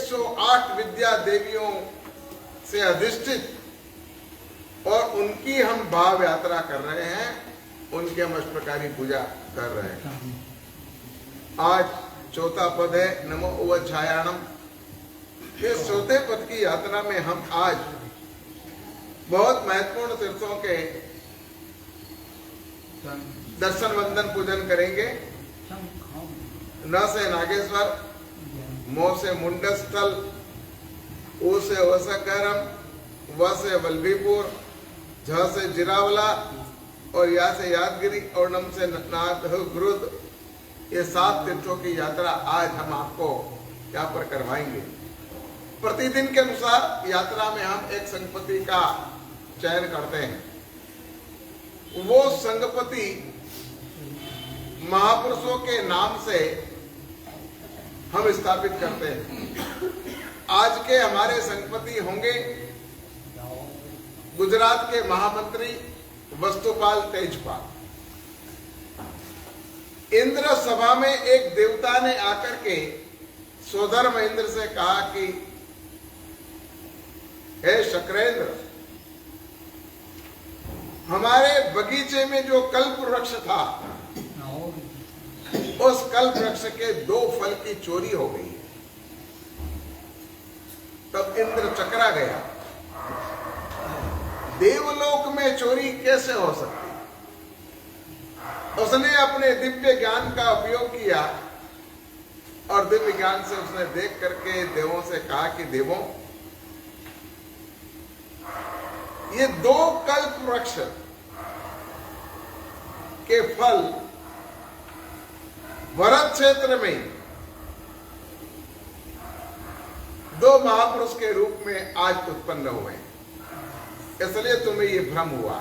108 विद्या देवियों से अधिष्ठित और उनकी हम भाव यात्रा कर रहे हैं, उनके हम अष्टप्रकारी पूजा कर रहे हैं। आज चौथा पद है नमो उवच्छायाणम। इस चौथे पद की यात्रा में हम आज बहुत महत्वपूर्ण तीर्थों के दर्शन वंदन पूजन करेंगे। न से नागेश्वर, मो से मुंडस्थल, ओ से वसकरम, व से वल्लभीपुर, झ से जिरावला और या से यादगिरी और नम से नाथ गुरुद। ये 7 तीर्थों की यात्रा आज हम आपको यहाँ पर करवाएंगे। प्रतिदिन के अनुसार यात्रा में हम एक संगपति का चयन करते हैं। वो संगपति महापुरुषों के नाम से हम स्थापित करते हैं। आज के हमारे संगपति होंगे गुजरात के महामंत्री वस्तुपाल तेजपाल। इंद्र सभा में एक देवता ने आकर के सोधर्म इंद्र से कहा कि हे शक्रेंद्र, हमारे बगीचे में जो कल्प वृक्ष था, उस कल्प वृक्ष के 2 फल की चोरी हो गई। तब इंद्र चकरा गया, देवलोक में चोरी कैसे हो सकती। उसने अपने दिव्य ज्ञान का उपयोग किया और दिव्य ज्ञान से उसने देख करके देवों से कहा कि देवों, ये 2 कल्प वृक्ष के फल भरत क्षेत्र में 2 महापुरुष के रूप में आज उत्पन्न हुए, इसलिए तुम्हें ये भ्रम हुआ।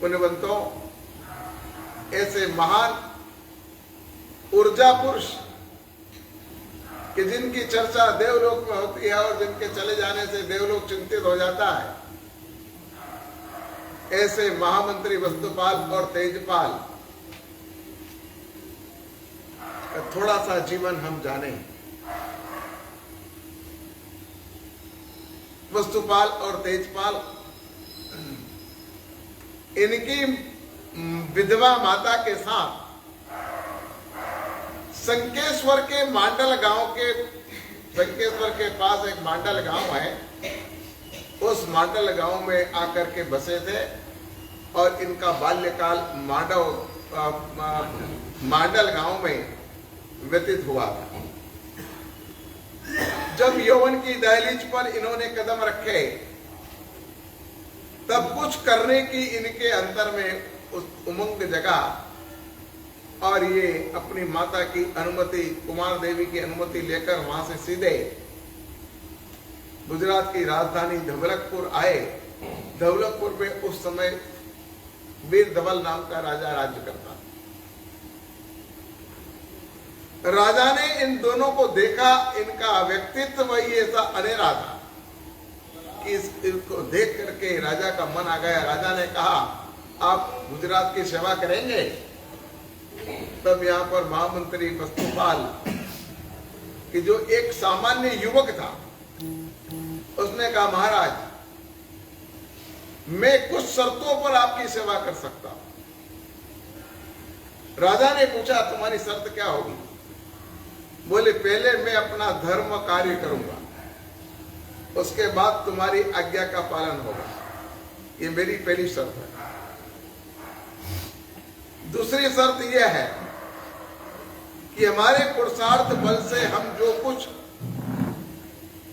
पुण्यवंतों, ऐसे महान ऊर्जा पुरुष कि जिनकी चर्चा देवलोक में होती है और जिनके चले जाने से देवलोक चिंतित हो जाता है, ऐसे महामंत्री वस्तुपाल और तेजपाल थोड़ा सा जीवन हम जाने। वस्तुपाल और तेजपाल, इनकी विधवा माता के साथ संकेश्वर के मांडल गांव के, संकेश्वर के पास एक मांडल गांव है, उस मांडल गांव में आकर के बसे थे और इनका बाल्यकाल मांडल गांव में व्यतीत हुआ था। जब यौवन की दहलीज पर इन्होंने कदम रखे, तब कुछ करने की इनके अंतर में उस उमंग जगा और ये अपनी माता की अनुमति, कुमार देवी की अनुमति लेकर वहां से सीधे गुजरात की राजधानी धवलकपुर आए। धवलकपुर में उस समय वीर धवल नाम का राजा राज्य करता। राजा ने इन दोनों को देखा, इनका व्यक्तित्व ही ऐसा अनेरा था कि इसको देख करके राजा का मन आ गया। राजा ने कहा, आप गुजरात की सेवा करेंगे? तब यहाँ पर महामंत्री वस्तुपाल कि जो एक सामान्य युवक था, उसने कहा, महाराज, मैं कुछ शर्तों पर आपकी सेवा कर सकता हूं। राजा ने पूछा, तुम्हारी शर्त क्या होगी? बोले, पहले मैं अपना धर्म कार्य करूंगा, उसके बाद तुम्हारी आज्ञा का पालन होगा। ये मेरी पहली शर्त है। दूसरी शर्त यह है कि हमारे पुरुषार्थ बल से हम जो कुछ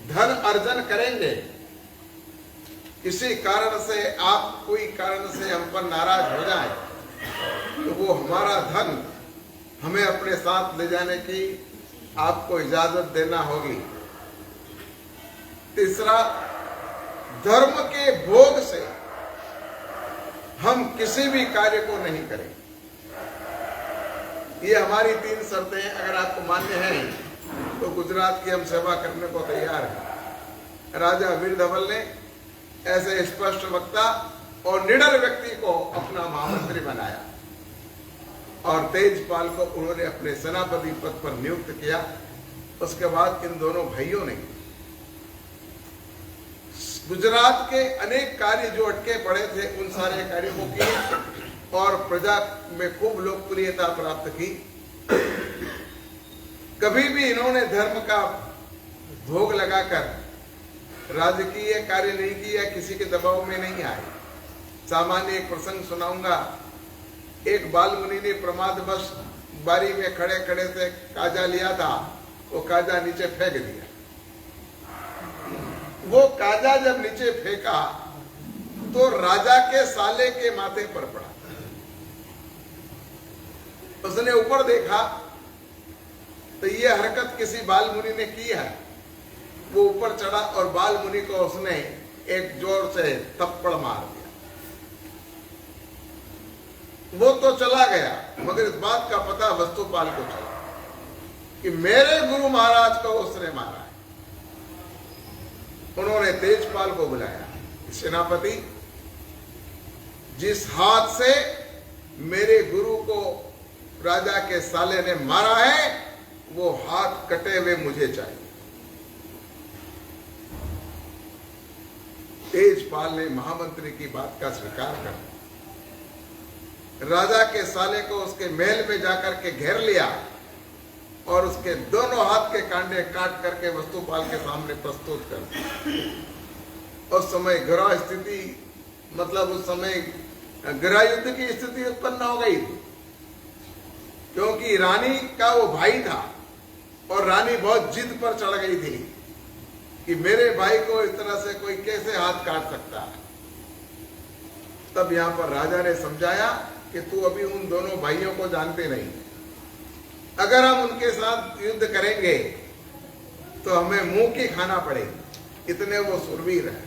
धन अर्जन करेंगे, किसी कारण से आप कोई कारण से हम पर नाराज हो जाए, तो वो हमारा धन हमें अपने साथ ले जाने की आपको इजाजत देना होगी। तीसरा, धर्म के भोग से हम किसी भी कार्य को नहीं करें। ये हमारी 3 शर्तें हैं। अगर आपको मान्य हैं तो गुजरात की हम सेवा करने को तैयार हैं। राजा वीर धवल ने ऐसे स्पष्ट वक्ता और निडर व्यक्ति को अपना महामंत्री बनाया और तेजपाल को उन्होंने अपने सेनापति पद पर नियुक्त किया। उसके बाद इन दोनों भाइयों ने गुजरात के अनेक कार्य जो अटके पड़े थे उन सारे कार्यों को किए और प्रजा में खूब लोकप्रियता प्राप्त की। कभी भी इन्होंने धर्म का भोग लगाकर राजकीय कार्य नहीं किया, किसी के दबाव में नहीं आए। सामान्य एक प्रसंग सुनाऊंगा। एक बाल मुनि ने प्रमादवश बारी में खड़े खड़े से काजा लिया था, वो काजा नीचे फेंक दिया। वो काजा जब नीचे फेंका तो राजा के साले के माथे पर पड़ा। उसने ऊपर देखा तो ये हरकत किसी बाल मुनि ने की है। वो ऊपर चढ़ा और बाल मुनि को उसने एक जोर से थप्पड़ मार दिया। वो तो चला गया, मगर इस बात का पता वस्तुपाल को चला कि मेरे गुरु महाराज को उसने मारा है। उन्होंने तेजपाल को बुलाया, सेनापति, जिस हाथ से मेरे गुरु को राजा के साले ने मारा है वो हाथ कटे हुए मुझे चाहिए। तेजपाल ने महामंत्री की बात का स्वीकार कर राजा के साले को उसके महल में जाकर के घेर लिया और उसके दोनों हाथ के कांटे काट करके वस्तुपाल के सामने प्रस्तुत कर दिया। उस समय गृह स्थिति, मतलब उस समय गृह युद्ध की स्थिति उत्पन्न हो गई थी, क्योंकि रानी का वो भाई था और रानी बहुत जिद पर चढ़ गई थी कि मेरे भाई को इस तरह से कोई कैसे हाथ काट सकता है। तब यहां पर राजा ने समझाया कि तू अभी उन दोनों भाइयों को जानते नहीं, अगर हम उनके साथ युद्ध करेंगे तो हमें मुंह की खाना पड़ेगी, इतने वो सुरवीर हैं।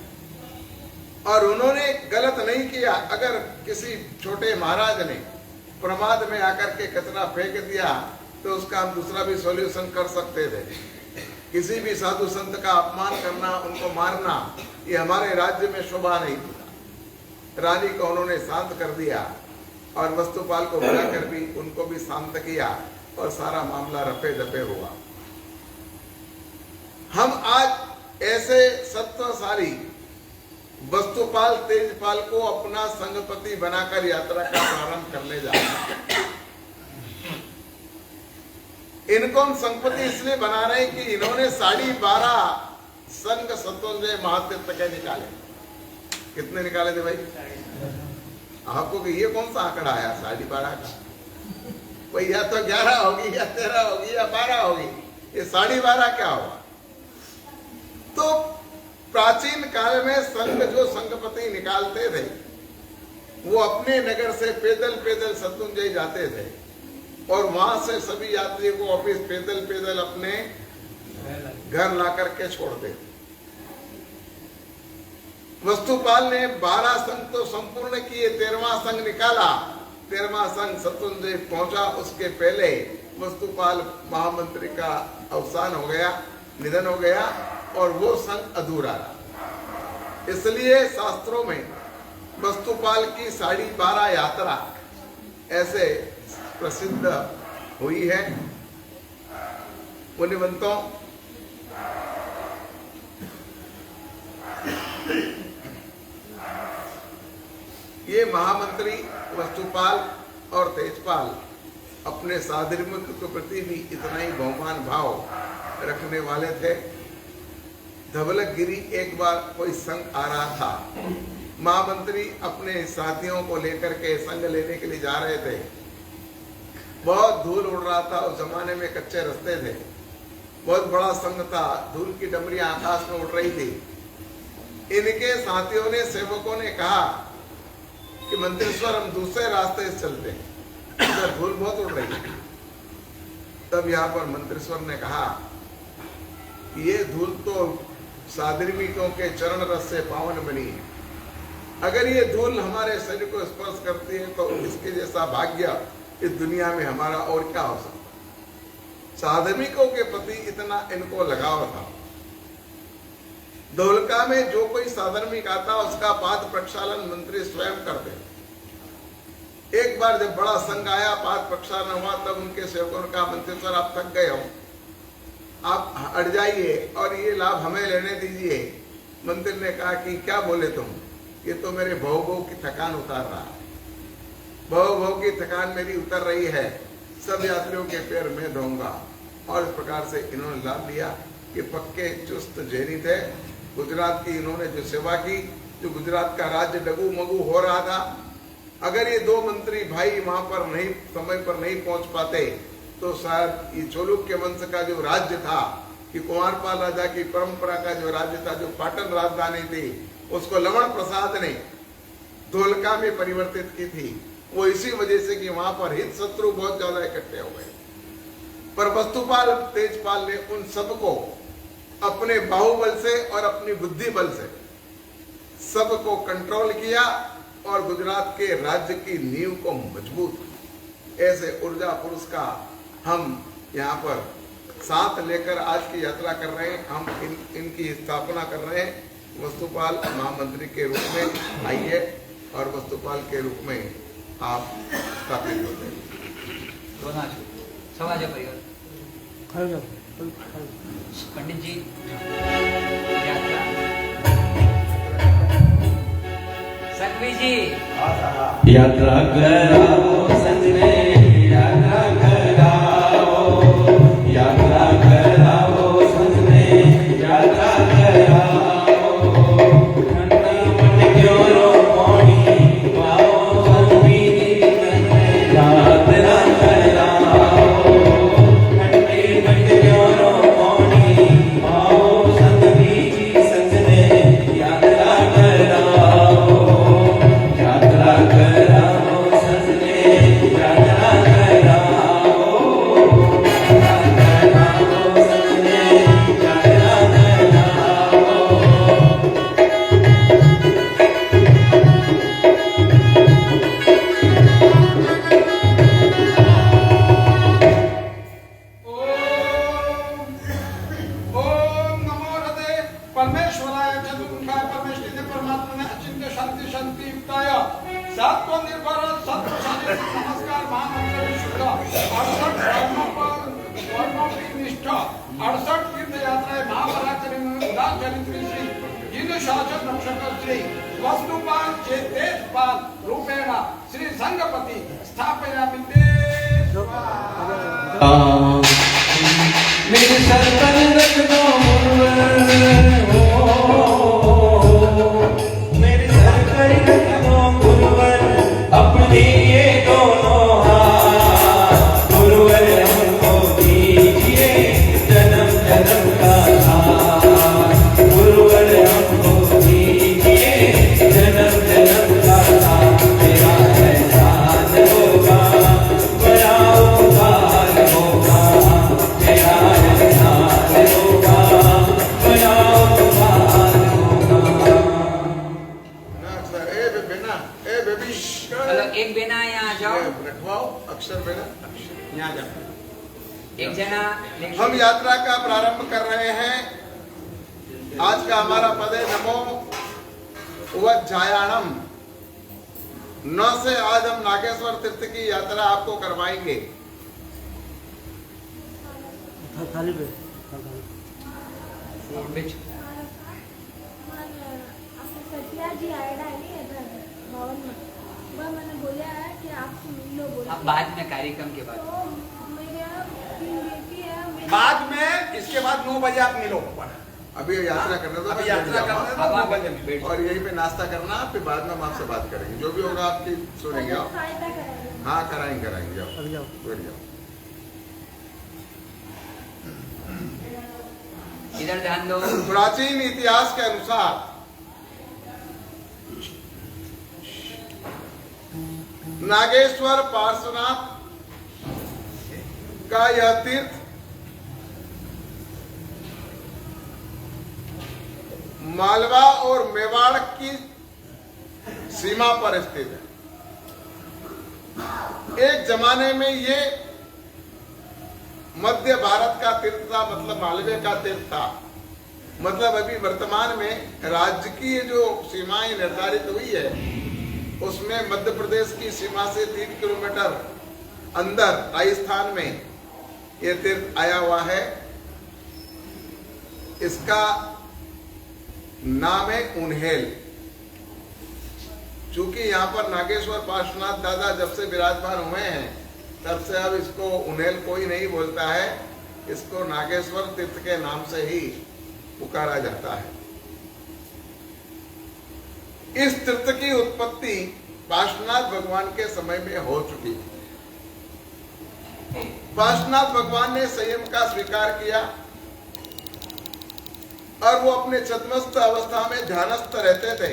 और उन्होंने गलत नहीं किया। अगर किसी छोटे महाराज ने प्रमाद में आकर के कचरा फेंक दिया तो उसका हम दूसरा भी सॉल्यूशन कर सकते थे। किसी भी साधु संत का अपमान करना, उनको मारना, ये हमारे राज्य में शोभा नहीं था। रानी को उन्होंने शांत कर दिया और वस्तुपाल को बुलाकर भी उनको भी शांत किया और सारा मामला रफे दफे हुआ। हम आज ऐसे सत्वशाली वस्तुपाल तेजपाल को अपना संगपति बनाकर यात्रा का प्रारंभ करने जा रहे हैं। इनको हम संगपति इसलिए बना रहे हैं कि इन्होंने 12.5 संघ सत्वंजय महातीर्थ के निकाले। कितने निकाले थे भाई? आपको कि ये कौन सा आंकड़ा आया 12.5 का? कोई या तो 11 होगी या 13 होगी या 12 होगी, ये 12.5 क्या होगा? तो प्राचीन काल में संघ जो संघपति निकालते थे वो अपने नगर से पैदल पैदल सत्वंजय जाते थे और वहां से सभी यात्रियों को ऑफिस पैदल पैदल अपने घर ला करके छोड़ते। वस्तुपाल ने 12 संघ तो संपूर्ण किए, 13वां संघ निकाला। 13वां संघ सत्वंजय पहुंचा, उसके पहले वस्तुपाल महामंत्री का अवसान हो गया, निधन हो गया और वो संघ अधूरा रहा। इसलिए शास्त्रों में वस्तुपाल की 12.5 यात्रा ऐसे प्रसिद्ध हुई है। मुनिवंतों, ये महामंत्री वस्तुपाल और तेजपाल अपने साधर्मिक के प्रति भी इतना ही बहुमान भाव रखने वाले थे। धवलगिरी एक बार कोई संघ आ रहा था, महामंत्री अपने साथियों को लेकर के संघ लेने के लिए जा रहे थे। बहुत धूल उड़ रहा था, उस जमाने में कच्चे रास्ते थे, बहुत बड़ा संघ था, धूल की डमरियां आकाश में उड़ रही थी। इनके साथियों ने, सेवकों ने कहा कि मंत्रेश्वर हम दूसरे रास्ते से चलते हैं, इधर धूल बहुत उड़ रही है। तब यहाँ पर मंत्रेश्वर ने कहा कि ये धूल तो साधर्मिकों के चरण रस से पावन बनी है, अगर ये धूल हमारे शरीर को स्पर्श करती है तो इसके जैसा भाग्य इस दुनिया में हमारा और क्या हो सकता। साधर्मिकों के प्रति इतना इनको लगाव था। धोलका में जो कोई साधर्मिक आता उसका पाद प्रक्षालन मंत्री स्वयं करते। एक बार जब बड़ा संघ आया, पाद प्रक्षालन हुआ, तब उनके सेवकों ने कहा मंत्रेश्वर आप थक गए हो, आप हट जाइए और ये लाभ हमें लेने दीजिए। मंत्री ने कहा कि क्या बोले तुम, ये तो मेरे भव की थकान उतार रहा है, भव की थकान मेरी उतर रही है, सब यात्रियों के पैर मैं धोऊंगा। और इस प्रकार से इन्होंने लाभ लिया कि पक्के चुस्त जैनी थे। गुजरात की इन्होंने जो सेवा की, जो गुजरात का राज्य डगू मगू हो रहा था, अगर ये दो मंत्री भाई वहां पर नहीं समय पर नहीं पहुंच पाते तो शायद ये चालुक्य वंश का जो राज्य था, कि कुमारपाल राजा की परंपरा का जो राज्य था, जो पाटन राजधानी थी, उसको लवण प्रसाद ने धोलका में परिवर्तित की थी। वो इसी वजह से कि वहां पर हित शत्रु बहुत ज्यादा इकट्ठे हो गए। पर वस्तुपाल तेजपाल ने उन सबको अपने बाहुबल से और अपनी बुद्धि बल से सबको कंट्रोल किया और गुजरात के राज्य की नींव को मजबूत किया। ऐसे ऊर्जा पुरुष का हम यहाँ पर साथ लेकर आज की यात्रा कर रहे हैं। हम इनकी स्थापना कर रहे हैं। वस्तुपाल महामंत्री के रूप में आइए और वस्तुपाल के रूप में आप स्थापित होते हैं। पंडित जी यात्रा सकवी जी यात्रा कराओ संजने, यात्रा कराओ, यात्रा कराओ संजने, यात्रा कराओ। ठंडा मन क्यों रो मोड़ी, पाओ संजनी यात्रा कराओ। ठंडी मन क्यों रो मोड़ी, पाओ संजनी जी संजने यात्रा कराओ। यात्रा कराओ संजने, यात्रा कराओ, यात्रा कराओ संजने, यात्रा कराओ। ओम नमो हृदय परमेश्वराय चतुर्मुखाय परमेष्ठिते परमात्मने अचिंत्य शांति शांति युक्ताय सात्व निर्भर सत्वशाली नमस्कार महामंत्र विशुद्ध 68 वर्णोपी निष्ठ 68 तीर्थ यात्राएं महापराक्रमी उदार चरित्री श्री जिन शासन रक्षक श्री वस्तुपाल चेतेजपाल रूपेण श्री संगपति स्थापयामि ते मेरे सर पर रख दो गुरुवर, मेरे सर पर रख दो गुरुवर, अपने ये दोनों हाथ। गुरुवर हमको दीजिए जन्म जन्म का साथ। गुरुवर हमको दीजिए जन्म जन्म का साथ। तेरा एहसान होगा, बड़ा उपकार होगा, तेरा एहसान होगा, बड़ा उपकार होगा। ना अक्षर ए बेना ए बेबी चलो एक बेना यहाँ जाओ, रखवाओ अक्षर बेना यहाँ जाओ। एक जना हम यात्रा का प्रारंभ कर रहे हैं। आज का हमारा पद है नमो वज्जायाणम। 9 से आज हम नागेश्वर तीर्थ की यात्रा आपको करवाएंगे। खाली पे बिच जी आएगा नहीं इधर भवन में, वह मैंने बोला है कि आपसे मिल लो बोला। अब बाद में कार्यक्रम के बाद तो मेरे 3 बेटी है, बाद में इसके बाद 9 बजे आप मिलो। अभी यात्रा करना तो अभी यात्रा करना अब तो 9 आप बजे में बैठ और यहीं पे नाश्ता करना, फिर बाद में हम आपसे बात करेंगे। जो भी होगा आपकी सुनेंगे आप। सहायता करेंगे। हाँ कराएंगे कराएंगे। जाओ अभी जाओ। बैठ जाओ। इधर ध्यान दो। प्राचीन इतिहास के अनुसार नागेश्वर पार्श्वनाथ का यह तीर्थ मालवा और मेवाड़ की सीमा पर स्थित है। एक जमाने में ये मध्य भारत का तीर्थ था, मतलब मालवे का तीर्थ था। मतलब अभी वर्तमान में राज्य की जो सीमाएं निर्धारित हुई है, उसमें मध्य प्रदेश की सीमा से 3 किलोमीटर अंदर राजस्थान में यह तीर्थ आया हुआ है। इसका नाम है उन्हेल। चूंकि यहाँ पर नागेश्वर पार्श्वनाथ दादा जब से विराजमान हुए हैं तब से अब इसको उन्हेल कोई नहीं बोलता है, इसको नागेश्वर तीर्थ के नाम से ही पुकारा जाता है। इस तीर्थ की उत्पत्ति पार्श्वनाथ भगवान के समय में हो चुकी थी। पार्श्वनाथ भगवान ने संयम का स्वीकार किया और वो अपने छद्मस्त अवस्था में ध्यानस्थ रहते थे।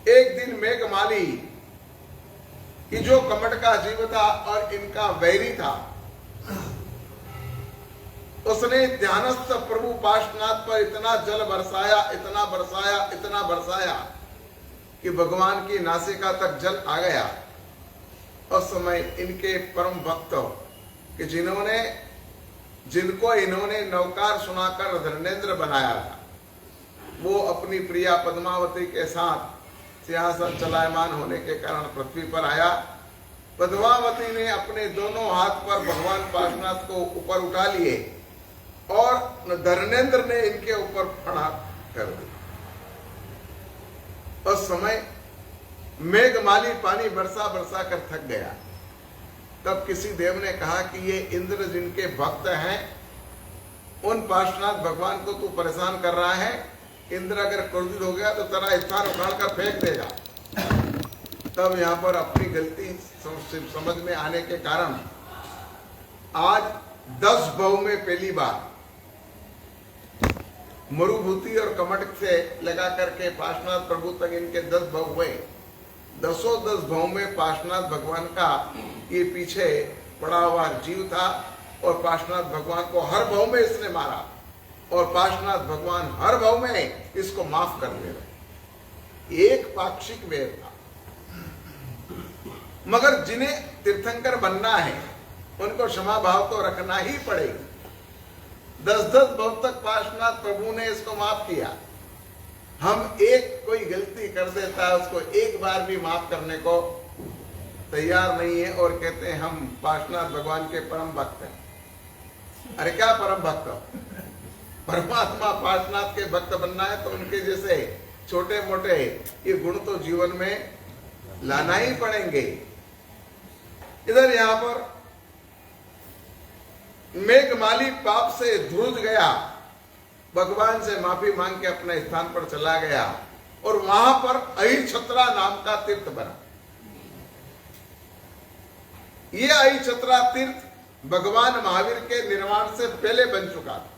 एक दिन मेघमाली कि जो कमट का जीव था और इनका वैरी था, उसने ध्यानस्थ प्रभु पार्श्वनाथ पर इतना जल बरसाया, इतना बरसाया, इतना बरसाया कि भगवान की नासिका तक जल आ गया। उस समय इनके परम भक्त कि जिनको इन्होंने नवकार सुनाकर धर्मेंद्र बनाया था, वो अपनी प्रिया पद्मावती के साथ सिंहासन चलायमान होने के कारण पृथ्वी पर आया। पद्मावती ने अपने दोनों हाथ पर भगवान पार्श्वनाथ को ऊपर उठा लिए और धर्मेंद्र ने इनके ऊपर फड़ा कर दी। उस समय मेघमाली पानी बरसा बरसा कर थक गया। तब किसी देव ने कहा कि ये इंद्र जिनके भक्त हैं, उन पार्श्वनाथ भगवान को तू परेशान कर रहा है। इंद्र अगर क्रोधित हो गया तो तेरा स्थान उखाड़ कर फेंक देगा। तब यहाँ पर अपनी गलती समझ में आने के कारण आज 10 भव में पहली बार मरुभूति और कमट से लगा करके पार्श्वनाथ प्रभु तक इनके 10 भव हुए। 10 भव में पार्श्वनाथ भगवान का ये पीछे पड़ा हुआ जीव था और पार्श्वनाथ भगवान को हर भव में इसने मारा और पार्श्वनाथ भगवान हर भव में इसको माफ कर दे रहे। एक पाक्षिक वेर था, मगर जिन्हें तीर्थंकर बनना है उनको क्षमा भाव तो रखना ही पड़ेगा। 10 भव तक पार्श्वनाथ प्रभु ने इसको माफ किया। हम एक कोई गलती कर देता है उसको एक बार भी माफ करने को तैयार नहीं है और कहते हैं हम पार्श्वनाथ भगवान के परम भक्त हैं। अरे क्या परम भक्त, परमात्मा पार्श्वनाथ के भक्त बनना है तो उनके जैसे छोटे मोटे ये गुण तो जीवन में लाना ही पड़ेंगे। इधर यहां पर मेघमाली पाप से ध्रुज गया, भगवान से माफी मांग के अपने स्थान पर चला गया और वहां पर अहिछत्रा नाम का तीर्थ बना। यह अहिछत्रा तीर्थ भगवान महावीर के निर्माण से पहले बन चुका था,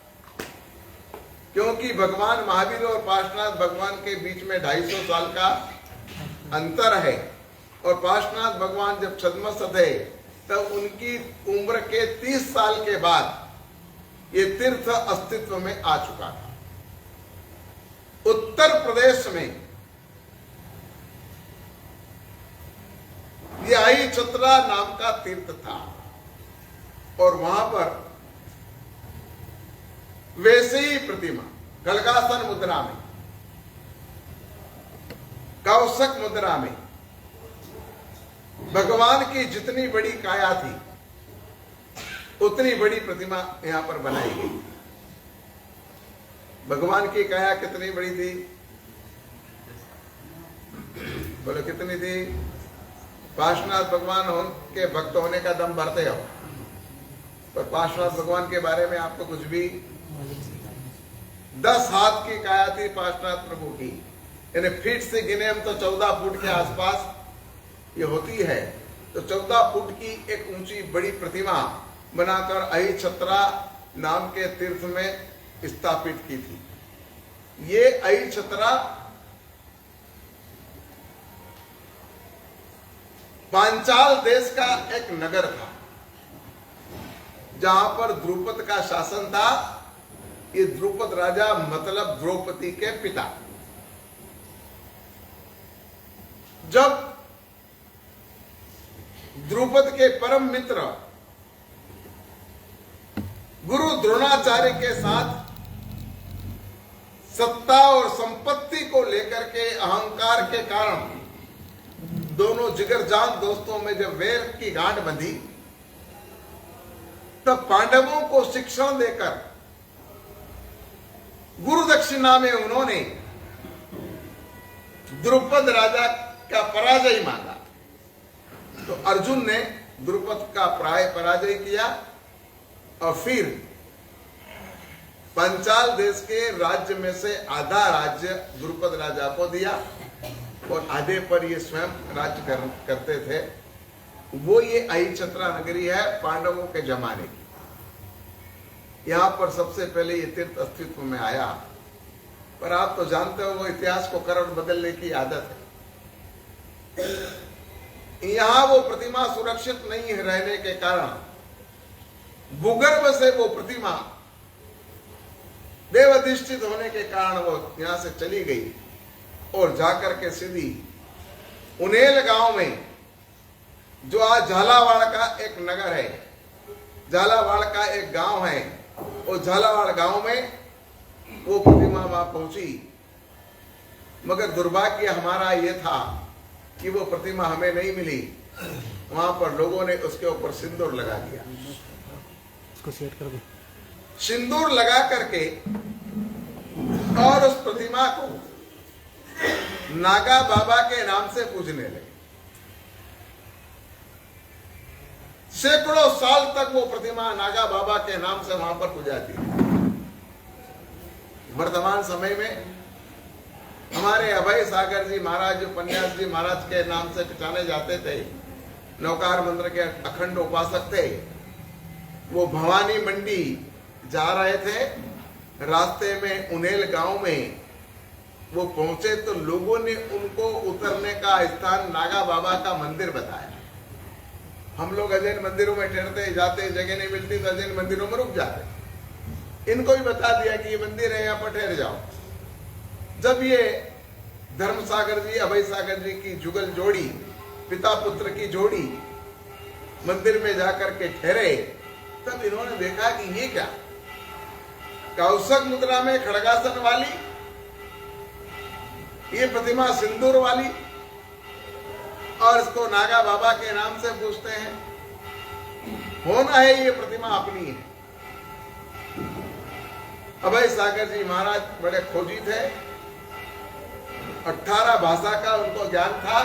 क्योंकि भगवान महावीर और पार्श्वनाथ भगवान के बीच में 250 साल का अंतर है और पार्श्वनाथ भगवान जब छद्मस्त थे तब उनकी उम्र के 30 साल के बाद ये तीर्थ अस्तित्व में आ चुका था। उत्तर प्रदेश में यह अहिछत्रा नाम का तीर्थ था और वहां पर वैसे ही प्रतिमा गलगासन मुद्रा में, कौशक मुद्रा में भगवान की जितनी बड़ी काया थी उतनी बड़ी प्रतिमा यहां पर बनाई गई। भगवान की काया कितनी बड़ी थी? बोलो कितनी थी? पार्श्वनाथ भगवान के भक्त होने का दम भरते हो, पर पार्श्वनाथ भगवान के बारे में आपको कुछ भी 10 हाथ की काया थी पार्श्वनाथ प्रभु की, यानी फीट से गिने हम तो 14 फुट के आसपास ये होती है। तो 14 फुट की एक ऊंची बड़ी प्रतिमा बनाकर अहिछत्रा नाम के तीर्थ में स्थापित की थी। ये अहिछत्रा पांचाल देश का एक नगर था जहां पर द्रुपद का शासन था। ये द्रुपद राजा मतलब द्रौपदी के पिता। जब द्रुपद के परम मित्र गुरु द्रोणाचार्य के साथ सत्ता और संपत्ति को लेकर के अहंकार के कारण दोनों जिगरजान दोस्तों में जब वैर की गांठ बंधी, तब पांडवों को शिक्षण देकर गुरु दक्षिणा में उन्होंने द्रुपद राजा का पराजय मांगा। तो अर्जुन ने द्रुपद का पराजय किया और फिर पंचाल देश के राज्य में से आधा राज्य द्रुपद राजा को दिया और आधे पर ये स्वयं राज्य करते थे। वो ये अहिछत्रा नगरी है पांडवों के जमाने की। यहां पर सबसे पहले ये तीर्थ अस्तित्व में आया, पर आप तो जानते हो वो इतिहास को करवट बदलने की आदत है। यहां वो प्रतिमा सुरक्षित नहीं रहने के कारण भूगर्भ से वो प्रतिमा देवाधिष्ठित होने के कारण वो यहां से चली गई और जाकर के सीधी उनेल गांव में, जो आज झालावाड़ का एक नगर है, झालावाड़ का एक गांव है, और झालावाड़ गांव में वो प्रतिमा वहां पहुंची। मगर दुर्भाग्य हमारा ये था कि वो प्रतिमा हमें नहीं मिली। वहां पर लोगों ने उसके ऊपर सिंदूर लगा दिया। इसको सेट कर दो। सिंदूर लगा करके और उस प्रतिमा को नागा बाबा के नाम से पूजने लगे। सैकड़ों साल तक वो प्रतिमा नागा बाबा के नाम से वहां पर पूजाती है। वर्तमान समय में हमारे अभय सागर जी महाराज, जो पन्यास जी महाराज के नाम से पहचाने जाते थे, नौकार मंदिर के अखंड उपासक थे, वो भवानी मंडी जा रहे थे। रास्ते में उनेल गांव में वो पहुंचे तो लोगों ने उनको उतरने का स्थान नागा बाबा का मंदिर बताया। हम लोग अजैन मंदिरों में ठहरते जाते, जगह नहीं मिलती तो अजैन मंदिरों में रुक जाते। इनको भी बता दिया कि ये मंदिर है, यहाँ पर ठहर जाओ। जब ये धर्म सागर जी, अभय सागर जी की जुगल जोड़ी, पिता पुत्र की जोड़ी मंदिर में जाकर के ठहरे, तब इन्होंने देखा कि ये क्या, कौशक मुद्रा में खड़गासन वाली ये प्रतिमा सिंदूर वाली, और इसको नागा बाबा के नाम से पूछते हैं। होना है ये प्रतिमा अपनी है। अभय सागर जी महाराज बड़े खोजी थे, 18 भाषा का उनको ज्ञान था,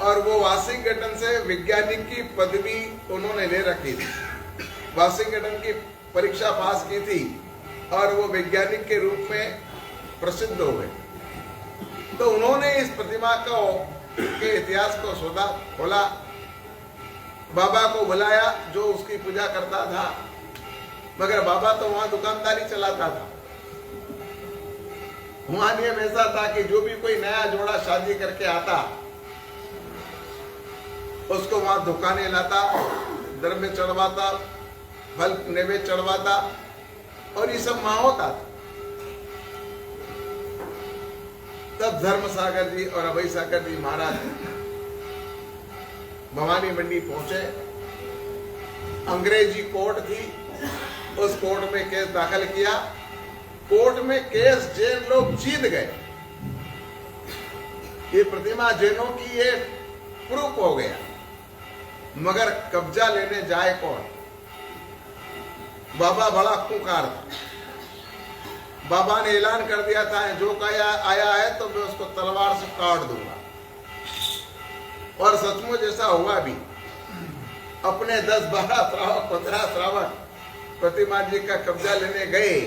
और वो वाशिंगटन से वैज्ञानिक की पदवी उन्होंने ले रखी थी। वाशिंगटन की परीक्षा पास की थी और वो वैज्ञानिक के रूप में प्रसिद्ध हो गए। तो उन्होंने इस प्रतिमा को के इतिहास को शोधा, खोला, बाबा को बुलाया जो उसकी पूजा करता था। मगर बाबा तो वहां दुकानदारी चलाता था। वहां नियम ऐसा था कि जो भी कोई नया जोड़ा शादी करके आता, उसको वहां दुकानें लाता, द्रव्य चढ़वाता, फल नैवेद्य चढ़वाता, और ये सब वहां होता था। तब धर्म सागर जी और अभय सागर जी महाराज भवानी मंडी पहुंचे। अंग्रेजी कोर्ट थी, उस कोर्ट में केस दाखिल किया। कोर्ट में केस जैन लोग जीत गए। ये प्रतिमा जैनों की ये प्रूफ हो गया। मगर कब्जा लेने जाए कौन? बाबा बड़ा खूंखार था। बाबा ने ऐलान कर दिया था, जो आया है तो मैं उसको तलवार से काट दूंगा। और सचमुच ऐसा हुआ भी। अपने 10, 12 श्रावक, 15 श्रावक प्रतिमा जी का कब्जा लेने गए,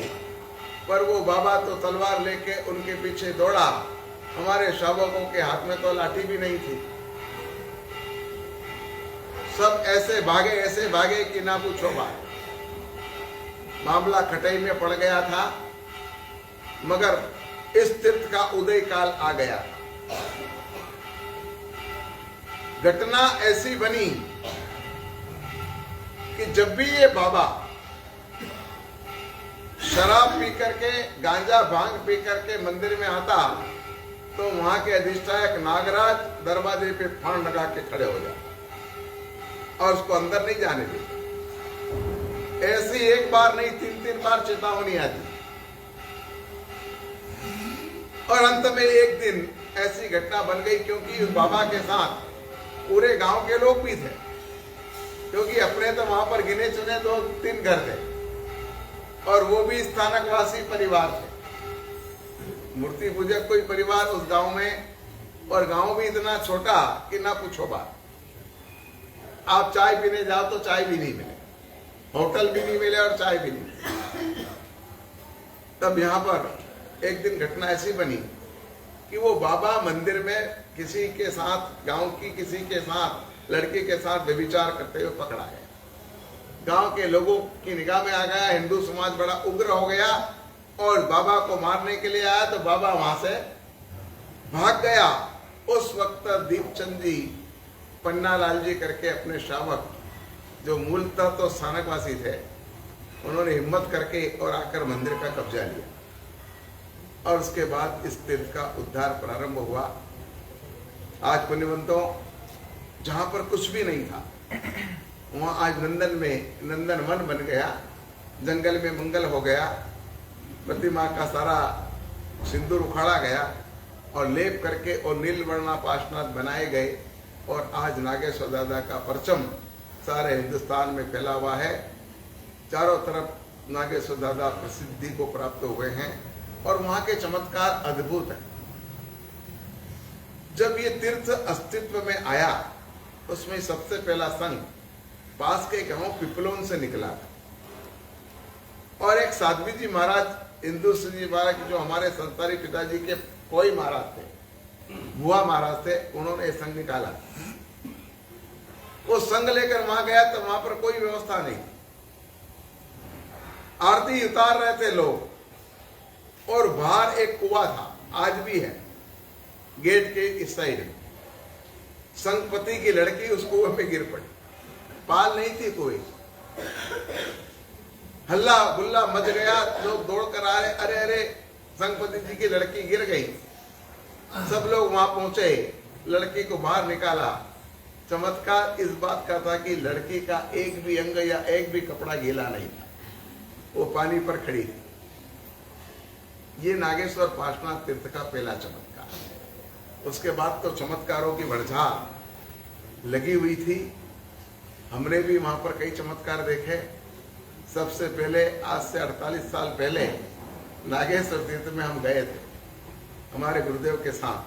पर वो बाबा तो तलवार लेके उनके पीछे दौड़ा। हमारे श्रावकों के हाथ में तो लाठी भी नहीं थी। सब ऐसे भागे कि ना पूछो बात। मामला खटाई में पड़ गया था। मगर इस तीर्थ का उदय काल आ गया। घटना ऐसी बनी कि जब भी ये बाबा शराब पी करके, गांजा भांग पी करके मंदिर में आता, तो वहां के अधिष्ठायक नागराज दरवाजे पे फान लगा के खड़े हो जाते और उसको अंदर नहीं जाने देते। ऐसी एक बार नहीं, 3-3 बार चेतावनी आती। और अंत में एक दिन ऐसी घटना बन गई, क्योंकि उस बाबा के साथ पूरे गांव के लोग भी थे, क्योंकि अपने तो वहां पर गिने चुने 2-3 घर थे, और वो भी स्थानकवासी परिवार थे। मूर्ति पूजक कोई परिवार उस गांव में, और गांव भी इतना छोटा कि ना पूछो बात। आप चाय पीने जाओ तो चाय भी नहीं मिले, होटल भी नहीं मिले और चाय भी नहीं मिले। तब यहाँ पर एक दिन घटना ऐसी बनी कि वो बाबा मंदिर में किसी के साथ, गांव की किसी के साथ, लड़की के साथ व्यभिचार करते हुए पकड़ा गया। गांव के लोगों की निगाह में आ गया। हिंदू समाज बड़ा उग्र हो गया और बाबा को मारने के लिए आया, तो बाबा वहां से भाग गया। उस वक्त दीपचंद जी, पन्नालाल जी करके अपने श्रावक, जो मूलतः तो स्थानकवासी थे, उन्होंने हिम्मत करके और आकर मंदिर का कब्जा लिया और उसके बाद इस तीर्थ का उद्धार प्रारंभ हुआ। आज पुण्यवंतों, जहां पर कुछ भी नहीं था, वहां आज नंदन वन बन गया, जंगल में मंगल हो गया, प्रतिमा का सारा सिंदूर उखाड़ा गया और लेप करके और नीलवर्णा पार्श्वनाथ बनाए गए। और आज नागेश्वर दादा का परचम सारे हिंदुस्तान में फैला हुआ है। चारों तरफ नागेश्वर दादा प्रसिद्धि को प्राप्त हुए हैं और वहां के चमत्कार अद्भुत हैं। जब ये तीर्थ अस्तित्व में आया, उसमें सबसे पहला संघ पास के गांव पिपलोन से निकला था और एक साध्वी जी महाराज, इंदु सिंह जी महाराज, जो हमारे संसारी पिताजी के कोई महाराज थे, बुआ महाराज थे, उन्होंने ये संघ निकाला। वो संघ लेकर वहां गया तो वहां पर कोई व्यवस्था नहीं थी। आरती उतार रहे थे लोग और बाहर एक कुआं था, आज भी है, गेट के इस साइड। संघपति की लड़की उस कुएं में गिर पड़ी, पाल नहीं थी कोई। हल्ला गुल्ला मच गया, लोग दौड़ कर आ रहे, अरे अरे संघपति जी की लड़की गिर गई। सब लोग वहां पहुंचे, लड़की को बाहर निकाला। चमत्कार इस बात का था कि लड़की का एक भी अंग या एक भी कपड़ा गीला नहीं था, वो पानी पर खड़ी थी। ये नागेश्वर पार्श्वनाथ तीर्थ का पहला चमत्कार। उसके बाद तो चमत्कारों की बढ़झार लगी हुई थी। हमने भी वहां पर कई चमत्कार देखे। सबसे पहले आज से 48 साल पहले नागेश्वर तीर्थ में हम गए थे हमारे गुरुदेव के साथ।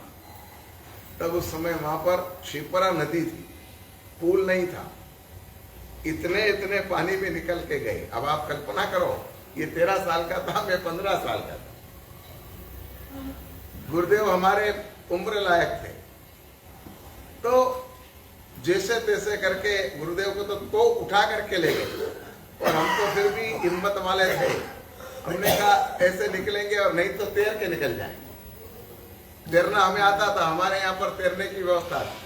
तब उस समय वहां पर शिवपुरा नदी थी, पुल नहीं था। इतने इतने पानी में निकल के गए। अब आप कल्पना करो, ये 13 साल का था, मैं 15 साल का था। गुरुदेव हमारे उम्र लायक थे, तो जैसे तैसे करके गुरुदेव को तो उठा करके ले गए और हम तो फिर भी हिम्मत वाले थे। हमने कहा ऐसे निकलेंगे और नहीं तो तैर के निकल जाएंगे। तैरना हमें आता था, हमारे यहाँ पर तैरने की व्यवस्था थी।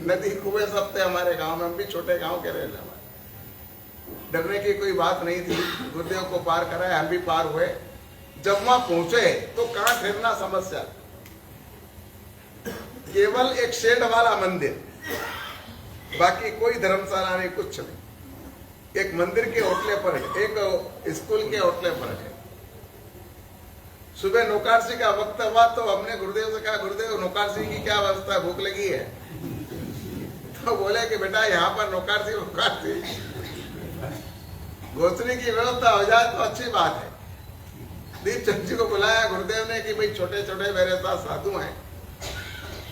नदी कुएं सब थे हमारे गांव में, हम भी छोटे गांव के रहने वाले। डरने की कोई बात नहीं थी। गुरुदेव को पार कराया, हम भी पार हुए। जब वहां पहुंचे तो कहां ठहरना समस्या, केवल एक शेड वाला मंदिर, बाकी कोई धर्मशाला नहीं, कुछ नहीं। एक मंदिर के होटले पर है, एक स्कूल के होटले पर है। सुबह नौकारसी का वक्त हुआ तो हमने गुरुदेव से कहा, गुरुदेव नौकारसी की क्या व्यवस्था, भूख लगी है? तो बोले कि बेटा यहाँ पर नौकारसी गोचरी की व्यवस्था हो जाए तो अच्छी बात है। दीपचंद जी को बुलाया गुरुदेव ने कि भाई छोटे छोटे मेरे साथ साधु हैं,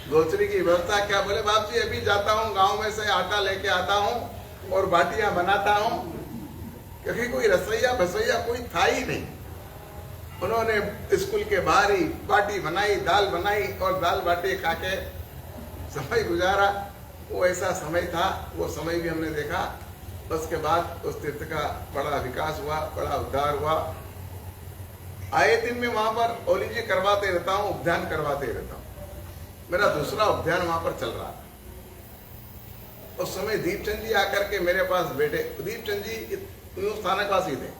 गोचरी की व्यवस्था क्या? बोले बाप जी अभी जाता हूँ, गांव में से आटा लेके आता हूँ और बाटियां बनाता हूँ, क्योंकि कोई रसोईया भसोईया कोई था ही नहीं। उन्होंने स्कूल के बाहर ही बाटी बनाई, दाल बनाई और दाल बाटी खा के समय गुजारा। वो ऐसा समय था, वो समय भी हमने देखा। उसके बाद उस तीर्थ का बड़ा विकास हुआ, बड़ा उद्धार हुआ। आए दिन में वहां पर ओली जी करवाते रहता हूँ, उपध्यान करवाते रहता हूँ। मेरा दूसरा उपध्यान वहां पर चल रहा था। उस समय दीपचंद जी आकर के मेरे पास बैठे। दीपचंद जी स्थानकवासी थे,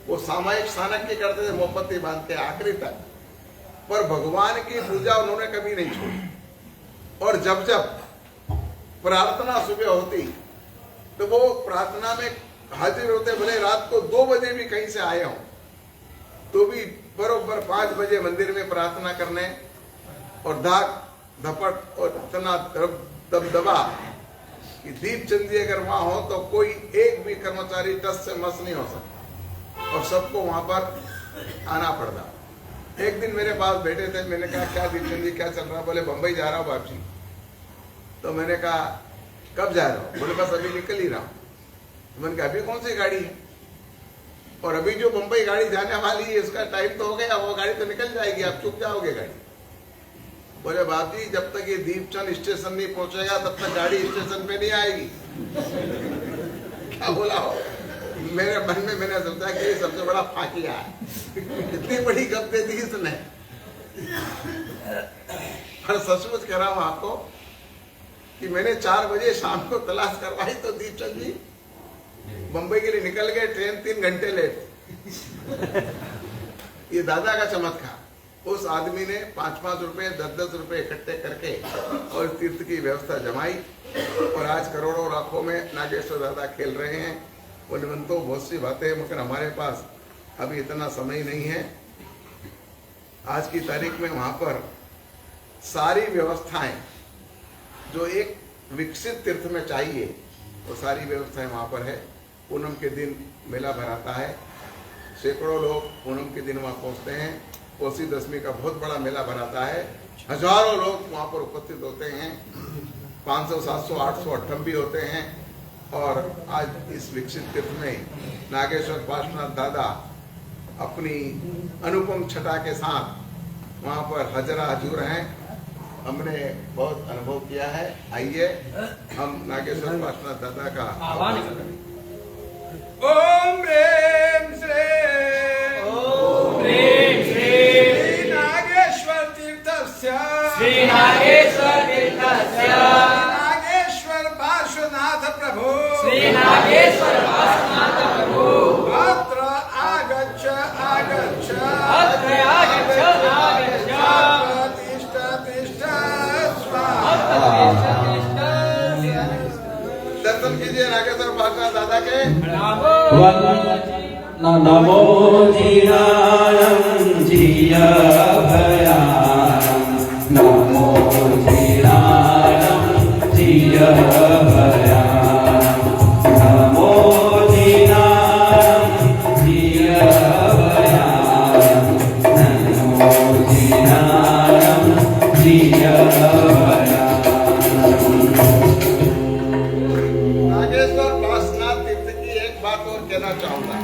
वो सामायिक स्थानक की करते थे, मोमबत्ती बांध के आखिरी तक, पर भगवान की पूजा उन्होंने कभी नहीं छोड़ी। और जब जब प्रार्थना सुबह होती तो वो प्रार्थना में हाजिर होते, भले रात को 2 बजे भी कहीं से आए हों तो भी बरोबर 5 बजे मंदिर में प्रार्थना करने, और धाक धपट और इतना दबदबा कि दीपचंद जी अगर वहां हो तो कोई एक भी कर्मचारी टस से मस नहीं हो सकता और सबको वहां पर आना पड़ता। एक दिन मेरे पास बैठे थे, मैंने कहा क्या दीपचंद जी क्या चल रहा? बोले बंबई जा रहा हूँ बाप जी। तो मैंने कहा कब जा रहा हूँ? बोले बस अभी निकल ही रहा हूँ। तो मैंने कहा अभी कौन सी गाड़ी है? और अभी जो बंबई गाड़ी जाने वाली है उसका टाइम तो हो गया, वो गाड़ी तो निकल जाएगी, आप चुप जाओगे गाड़ी। बोले बाप जी जब तक ये दीपचंद स्टेशन नहीं पहुंचेगा तब तक गाड़ी स्टेशन पे नहीं आएगी। क्या बोला हो? मेरे मन में मैंने सोचा कि ये सबसे बड़ा फाकिया है, इतनी बड़ी गप दे दी इसने। और सचमुच कह रहा हूं आपको कि मैंने 4 बजे शाम को तलाश करवाई तो दीपचंद जी बंबई के लिए निकल गए, ट्रेन 3 घंटे लेट। ये दादा का चमत्कार। उस आदमी ने 5-5 रुपए 10-10 रुपए इकट्ठे करके और तीर्थ की व्यवस्था जमाई और आज करोड़ों लाखों में नागेश्वर दादा खेल रहे हैं। उनमें तो बहुत सी बातें हैं मगर हमारे पास अभी इतना समय नहीं है। आज की तारीख में वहां पर सारी व्यवस्थाएं जो एक विकसित तीर्थ में चाहिए वो सारी व्यवस्थाएं वहां पर है। पूनम के दिन मेला भराता है, सैकड़ों लोग पूनम के दिन वहां पहुंचते हैं। कोसी दशमी का बहुत बड़ा मेला भराता है, हजारों लोग वहां पर उपस्थित होते हैं। 500, 700, 800 अट्ठम भी होते हैं। और आज इस विकसित तीर्थ में नागेश्वर पार्श्वनाथ दादा अपनी अनुपम छटा के साथ वहां पर हजरा हजूर हैं। हमने बहुत अनुभव किया है। आइए हम नागेश्वर पार्श्वनाथ दादा का आह्वान करें। ओम ह्रीं श्रीं ओम ह्रीं श्रीं नागेश्वर तीर्थस्य श्रीनागेश्वर तीर्थस्य नागेश्वर पार्श्वनाथ प्रभु श्री नागेश्वर पार्श्वनाथ प्रभु अत्र आगच्छ आगच्छ अत्र आगच्छ आगच्छ तिष्ठ तिष्ठ दर्शन कीजिए नागेश्वर पार्श्वनाथ दादा के। नमो जीरायं जिय भयानं नमो जीरायं जिय भयानं नमो जीरायं जिय भयानं नमो जीरायं जिय भयानं। नागेश्वर पार्श्वनाथ तीर्थ की एक बात और कहना चाहूंगा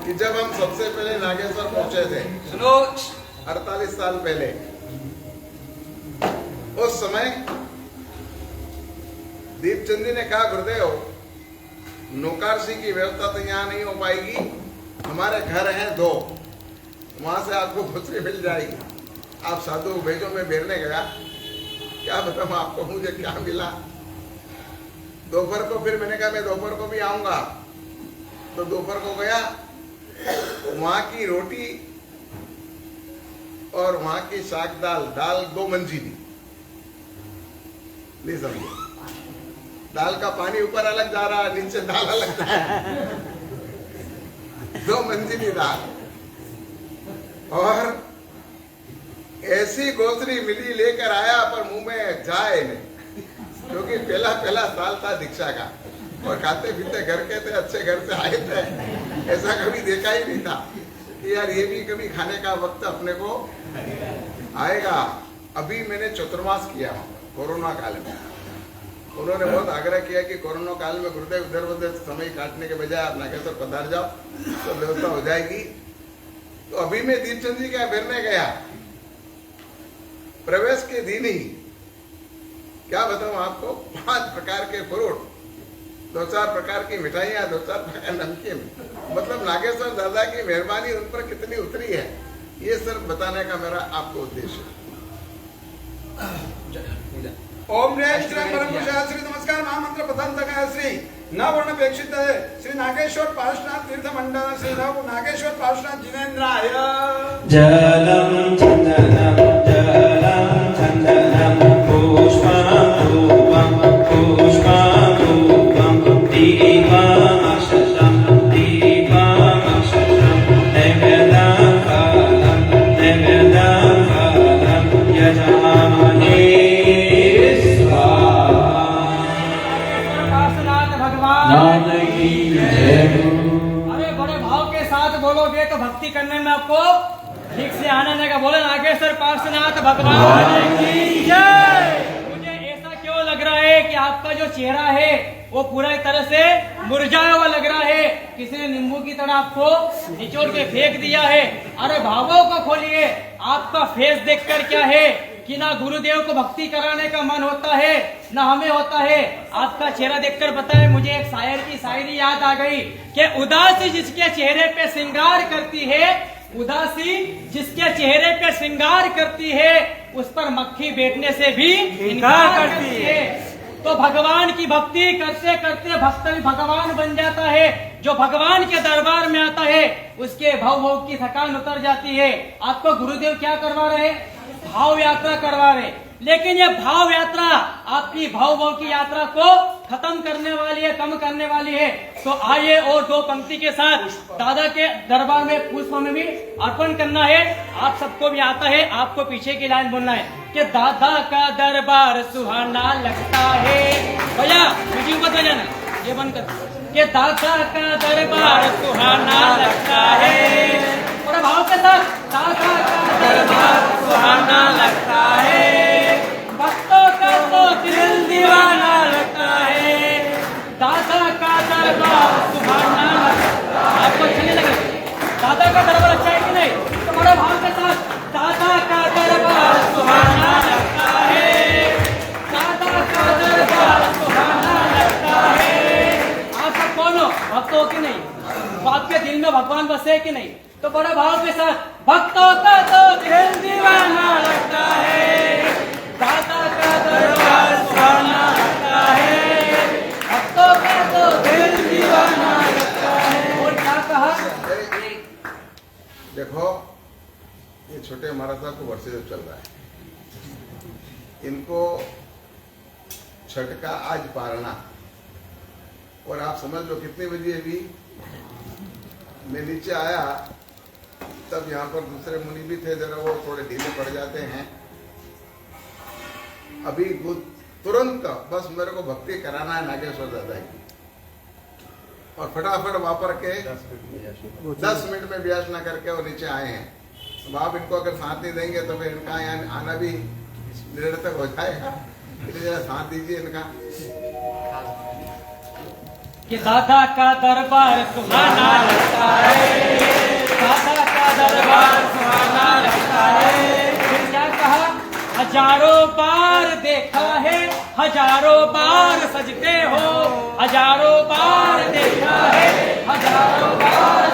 कि जब हम सबसे पहले नागेश्वर पहुंचे थे सुनो 48 साल पहले, उस समय दीपचंद जी ने कहा गुरुदेव नौकारसी की व्यवस्था तो यहाँ नहीं हो पाएगी, हमारे घर हैं 2, वहां से आपको खुसरी मिल जाएगी। आप साधु भेजो में बेरने गया, क्या बताऊं आपको मुझे क्या मिला। दोपहर को फिर मैंने कहा मैं दोपहर को भी आऊंगा, तो दोपहर को गया, वहां की रोटी और वहां की साग दाल 2 मंजिली, नहीं समझे? दाल का पानी ऊपर अलग जा रहा है, नीचे दाल अलग जा रहा है। 2 मंजिली दाल और ऐसी गोसरी मिली, लेकर आया पर मुंह में जाए नहीं, क्योंकि पहला साल था दीक्षा का और खाते पीते घर के थे, अच्छे घर से आए थे, ऐसा कभी देखा ही नहीं था कि यार ये भी कभी खाने का वक्त अपने को आएगा। अभी मैंने चतुर्मास किया कोरोना काल में। उन्होंने बहुत आग्रह किया कि कोरोना काल में गुरुदेव इधर उधर समय काटने के बजाय आप नागेश्वर पधार जाओ तो व्यवस्था हो जाएगी। तो अभी मैं दीपचंद जी के यहाँ बेरने गया, प्रवेश के दिन ही क्या बताऊं आपको, 5 प्रकार के फ्रूट, 2-4 प्रकार की मिठाइयां, 2-4 प्रकार नमकीन, मतलब नागेश्वर दादा की मेहरबानी उन पर कितनी उतरी है, ये सिर्फ बताने का मेरा आपको उद्देश्य है। ओम ह्रीं श्रीं परमपुरुषाय श्री नमस्कार महामंत्र पतंतकाय श्री नवर्णपेक्षित श्री नागेश्वर पार्श्वनाथ तीर्थ मंडल श्री नव नागेश्वर पार्श्वनाथ जिनेन्द्राय जलं चन्दनं पुष्पं धूपं दीपमक्षतं नैवेद्यं फलं यजामहे स्वाहा। देखोगे तो भक्ति करने में आपको ठीक से आनंद आएगा। बोले नागेश्वर पार्श्वनाथ भगवान की जय। मुझे ऐसा क्यों लग रहा है कि आपका जो चेहरा है वो पूरा एक तरह से मुरझाया हुआ लग रहा है, किसी ने नींबू की तरह आपको निचोड़ के फेंक दिया है। अरे भावों को खोलिए, आपका फेस देखकर क्या है कि ना गुरुदेव को भक्ति कराने का मन होता है ना हमें होता है। आपका चेहरा देखकर पता है, मुझे एक शायर की शायरी याद आ गई कि उदासी जिसके चेहरे पे श्रृंगार करती है, उदासी जिसके चेहरे पे श्रृंगार करती है, उस पर मक्खी बैठने से भी इनकार करती है। तो भगवान की भक्ति करते करते भक्त भी भगवान बन जाता है। जो भगवान के दरबार में आता है उसके भव भव की थकान उतर जाती है। आपको गुरुदेव क्या करवा रहे? भाव यात्रा करवा रहे। लेकिन ये भाव यात्रा आपकी भाव भाव की यात्रा को खत्म करने वाली है, कम करने वाली है। तो आइए और दो पंक्ति के साथ दादा के दरबार में पुष्प में भी अर्पण करना है। आप सबको भी आता है, आपको पीछे की लाइन बोलना है कि दादा का दरबार सुहाना लगता है। भैया मुझे मत बजाना, ये बंद कर कि दादा का दरबार सुहाना लगता है। और भाव के साथ दादा का दरबार सुहाना लगता है, भक्तों का तो दिल दीवाना लगता है। दादा का दरबार सुहाना लगता है। आपको अच्छा नहीं लगे? दादा का दरबार अच्छा है कि नहीं? तो बड़ा भाव के साथ दादा का दरबार सुहाना लगता है, दादा का दरबार सुहाना लगता है। आप सब कौन हो? भक्त हो कि नहीं? तो आपके दिल में भगवान बसे कि नहीं? तो बड़ा भाव के साथ भक्तों का तो दिल दीवाना लगता है, दादा का दरबार सुहाना लगता है, भक्तों का तो दिल दीवाना लगता है। और क्या कहा? देखो ये छोटे महाराज साहब को वर्षे से चल रहा है, इनको छठ का आज पारना, और आप समझ लो कितने बजे अभी मैं नीचे आया तब यहाँ पर दूसरे मुनि भी थे, जरा वो थोड़े ढीले पड़ जाते हैं। अभी तुरंत बस मेरे को भक्ति कराना है नागेश्वर दादा की, और फटाफट वापर के 10 मिनट में व्यासना करके वो नीचे आए हैं। अब आप इनको अगर साथ नहीं देंगे तो फिर इनका यहाँ आना भी निरर्थक हो जाएगा, इसलिए जरा साथ दीजिए इनका। कि दादा का दरबार सुहाना लगता है, दादा का दरबार सुहाना लगता है। फिर क्या कहा? हजारों बार देखा है, हजारों बार सजते हो, हजारों बार देखा है, हजारों बार।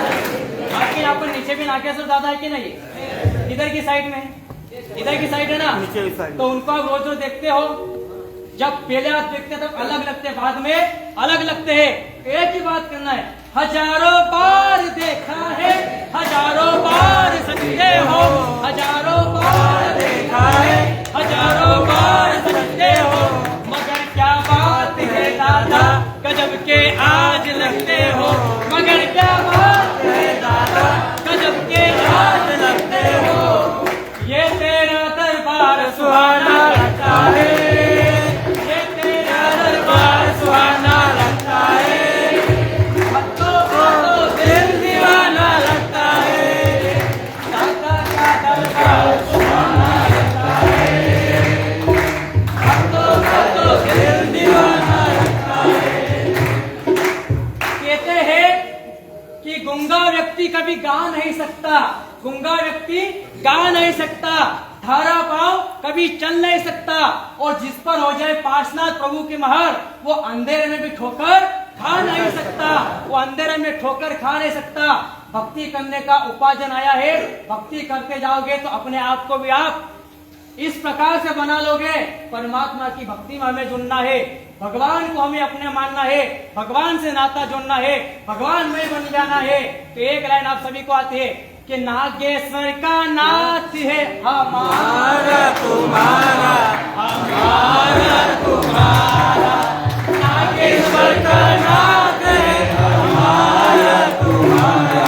आपके यहाँ पर नीचे भी नागेश्वर दादा है कि नहीं? इधर की साइड में, इधर की साइड है ना, तो उनको आप रोज रोज देखते हो। जब पहले आप देखते तब अलग लगते, बाद में अलग लगते हैं। एक ही बात करना है, हजारों बार देखा है, हजारों बार सजते हो, हजारों बार देखा है, हजारों बार सजते हो। मगर क्या बात है दादा गजब के आज लगते हो, मगर क्या बात है दादा गजब के आज लगते हो। ये तेरा दरबार सुहाना लगता है, सुहाना लगता है, भक्तों को तो दिल दीवाना लगता है। दादा का दरबार सुहाना लगता है, भक्तों को तो दिल दीवाना लगता है। कहते हैं कि गूंगा व्यक्ति कभी गा नहीं सकता, गूंगा व्यक्ति गा नहीं सकता, धारा पाव कभी चल नहीं सकता, और जिस पर हो जाए पार्श्वनाथ प्रभु की महर वो अंधेरे में भी ठोकर खा नहीं सकता, वो अंधेरे में ठोकर खा नहीं सकता। भक्ति करने का उपार्जन आया है, भक्ति करते जाओगे तो अपने आप को भी आप इस प्रकार से बना लोगे। परमात्मा की भक्ति में हमें जुड़ना है, भगवान को हमें अपने मानना है, भगवान से नाता जोड़ना है, भगवान में बन जाना है। तो एक लाइन आप सभी को आती है कि नागेश्वर का नाथ है हमारा तुम्हारा, हमारा तुम्हारा, नागेश्वर का नाथ है हमारा तुम्हारा,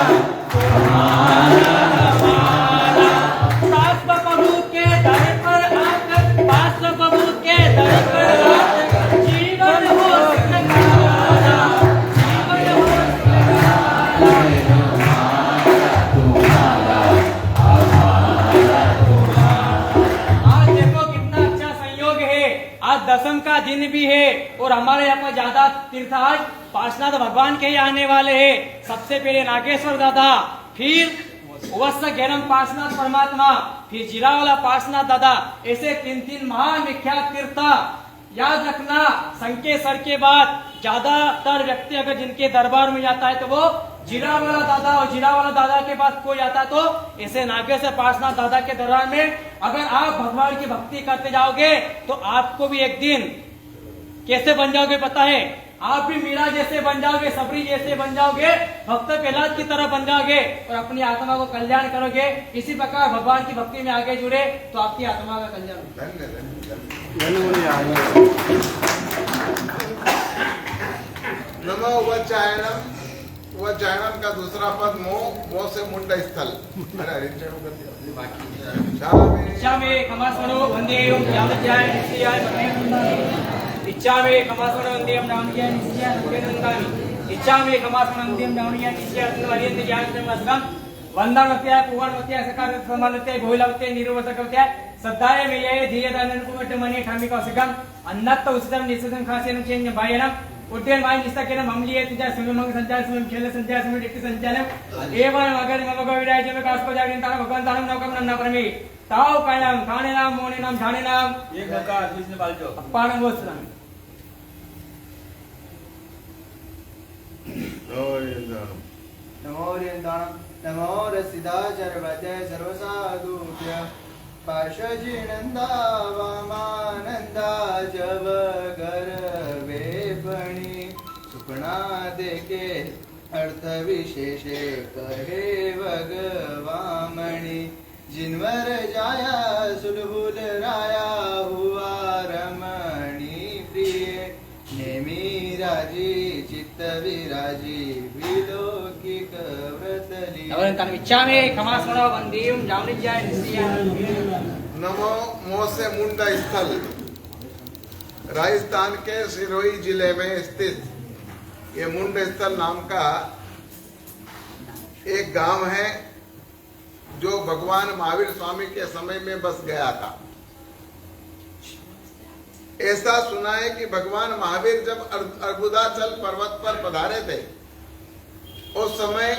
तुम्हारा हमारा। पास प्रभु के दर पर आकर, पास प्रभु के दर पर आकर जीवन हो सकारा, जीवन हो सकारा। और हमारे यहाँ पर ज्यादा तीर्थ आज पार्श्वनाथ भगवान के ही आने वाले हैं। सबसे पहले नागेश्वर दादा, फिर वत्स ज्ञानम पार्श्वनाथ परमात्मा, फिर जीरावाला पार्श्वनाथ दादा, ऐसे 3 महान विख्यात तीर्थ। याद रखना, संकेसर के बाद ज्यादातर व्यक्ति अगर जिनके दरबार में जाता है तो वो जीरावाला दादा, और जीरावाला दादा के बाद कोई आता तो ऐसे नागेश्वर पार्श्वनाथ दादा के दरबार में अगर आप भगवान की भक्ति करते जाओगे तो आपको भी एक दिन कैसे बन जाओगे पता है? आप भी मीरा जैसे बन जाओगे, सबरी जैसे बन जाओगे, भक्त प्रहलाद की तरह बन जाओगे और अपनी आत्मा को कल्याण करोगे। इसी प्रकार भगवान की भक्ति में आगे जुड़े तो आपकी आत्मा का कल्याण नमो वज्जायनम। वज्जायनम का दूसरा पद मोह से मुंड स्थल। अरे इच्छा में खमासनो वंदे ओम जामज्याय नित्याय भगवान। इच्छा में खमासनो वंदे ओम जामज्याय नित्याय भगवान। इच्छा में खमासनो वंदे ओम जामज्याय नित्याय भगवान। ज्ञान ब्रह्मस्कम वंदनवत्याय पुवनवत्याय सकार समानत्याय भोलावत्याय निरुवसकवत्याय सद्दाय में ये धीरे दानन कुमट मने ठामिका सगम अन्नत्त उसितम निसितम खासेन चेन्य बायनम उद्यन वाइन निस्तकेन ममलिये तुजा सुमंग संचार सुमं खेल संचार सुमं डिक्ति संचालम एवं अगर मम गोविराय जमे कास्को जागरिन ताना भगवान तानम नौकम नन्ना परमे ताव कायनाम थाने नाम मोने नाम झाने नाम एक प्रकार विष्णु बालजो अपान वस्त्रम। नमो रिंदानम नमो रसिदाचर वजय सर्वसाधुभ्य पाशजीनंदा वामानंदा जब गर वेपणी सुपना देके अर्थ विशेषे कहे भगवामणि जिनवर जाया सुलभुल राया हुआ रमणी प्रिय नेमी राजी चित्त विराजी विलोकिक व्रतली। नवरंतन इच्छा में खमासनो वंदे ओम जामज्याय नित्याय। नमो मोह से मुंड स्थल। राजस्थान के सिरोही जिले में स्थित ये मुंड स्थल नाम का एक गांव है जो भगवान महावीर स्वामी के समय में बस गया था। ऐसा सुना है कि भगवान महावीर जब अर्बुदाचल पर्वत पर पधारे थे उस समय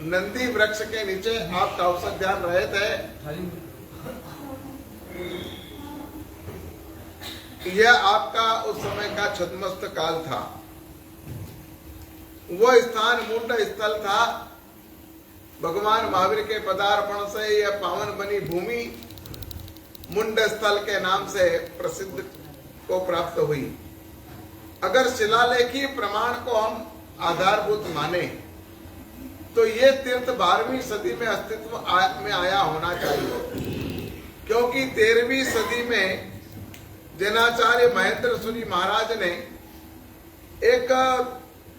नंदी वृक्ष के नीचे आप तपस्या ध्यान रहे थे। यह आपका उस समय का छद्मस्त काल था। वह स्थान मुंड स्थल था। भगवान महावीर के पदार्पण से यह पावन बनी भूमि मुंड स्थल के नाम से प्रसिद्ध को प्राप्त हुई। अगर शिलालेखी प्रमाण को हम आधारभूत माने तो ये तीर्थ 12वीं सदी में अस्तित्व में आया होना चाहिए, क्योंकि 13वीं सदी में जैनाचार्य महेंद्र सूरी महाराज ने एक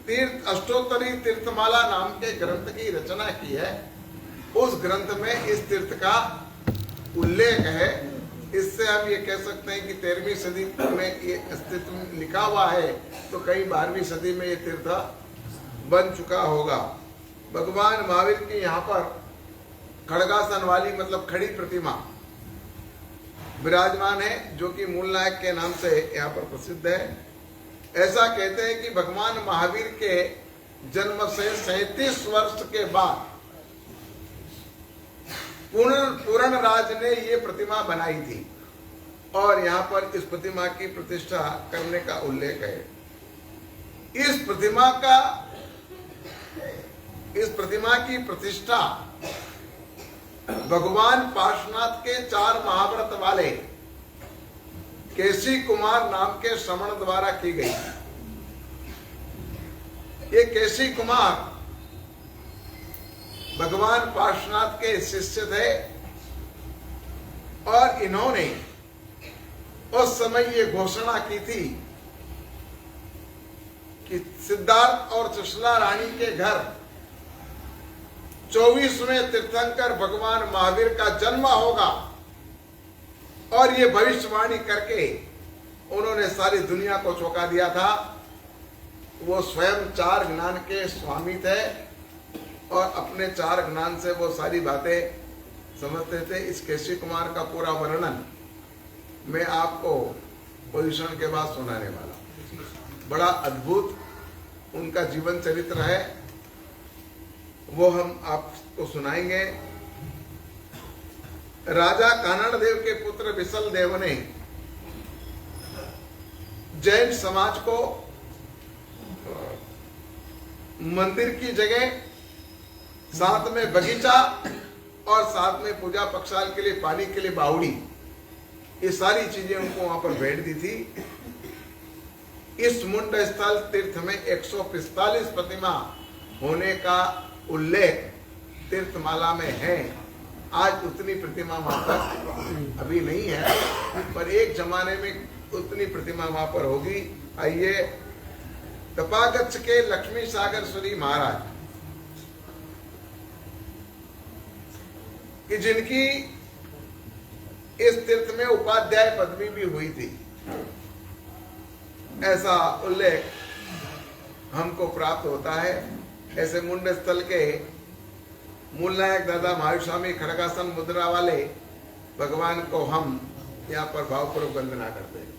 तीर्थ अष्टोत्तरी तीर्थमाला नाम के ग्रंथ की रचना की है। उस ग्रंथ में इस तीर्थ का उल्लेख है। इससे हम ये कह सकते हैं कि 13वीं सदी में ये अस्तित्व में लिखा हुआ है, तो कहीं 12वीं सदी में ये तीर्थ बन चुका होगा। भगवान महावीर की यहाँ पर खड़गासन वाली मतलब खड़ी प्रतिमा विराजमान है, जो कि मूल नायक के नाम से यहाँ पर प्रसिद्ध है। ऐसा कहते हैं कि भगवान महावीर के जन्म से 37 वर्ष के बाद पूर्ण राज ने ये प्रतिमा बनाई थी और यहाँ पर इस प्रतिमा की प्रतिष्ठा करने का उल्लेख है। इस प्रतिमा की प्रतिष्ठा भगवान पार्श्वनाथ के 4 महाव्रत वाले केसी कुमार नाम के श्रमण द्वारा की गई। ये केसी कुमार भगवान पार्श्वनाथ के शिष्य थे और इन्होंने उस समय ये घोषणा की थी कि सिद्धार्थ और सुशीला रानी के घर 24वें तीर्थंकर भगवान महावीर का जन्म होगा। और ये भविष्यवाणी करके उन्होंने सारी दुनिया को चौंका दिया था। वो स्वयं 4 ज्ञान के स्वामी थे और अपने 4 ज्ञान से वो सारी बातें समझते थे। इस केसी कुमार का पूरा वर्णन मैं आपको पोजीशन के बाद सुनाने वाला। बड़ा अद्भुत उनका जीवन चरित्र है, वो हम आपको सुनाएंगे। राजा कानड़ देव के पुत्र विसल देव ने जैन समाज को मंदिर की जगह साथ में बगीचा और साथ में पूजा पक्षाल के लिए पानी के लिए बावड़ी, ये सारी चीजें उनको वहां पर भेंट दी थी। इस मुंड स्थल तीर्थ में 145 प्रतिमा होने का उल्लेख तीर्थमाला में है। आज उतनी प्रतिमा वहां पर अभी नहीं है, पर एक जमाने में उतनी प्रतिमा वहां पर होगी। आइए, तपागच्छ के लक्ष्मी सागर श्री महाराज कि जिनकी इस तीर्थ में उपाध्याय पदवी भी हुई थी, ऐसा उल्लेख हमको प्राप्त होता है। ऐसे मुंड स्थल के मूल नायक दादा महावीर स्वामी खड़गासन मुद्रा वाले भगवान को हम यहाँ पर भावपूर्वक वंदना करते हैं।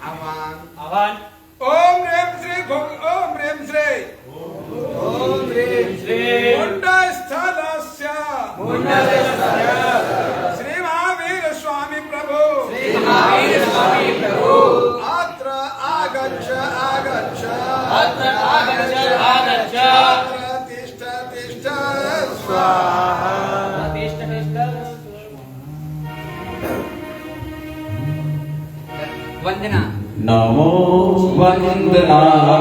आह्वान। ओम रेम श्री ओम रेम श्री ओम ह्रीं श्री मुंडस्थलस्य श्री महावीर स्वामी प्रभु अत्र आगच्छ आगच्छ अत्र तिष्ठ तिष्ठ स्वाहा। वंदना। नमो वंदना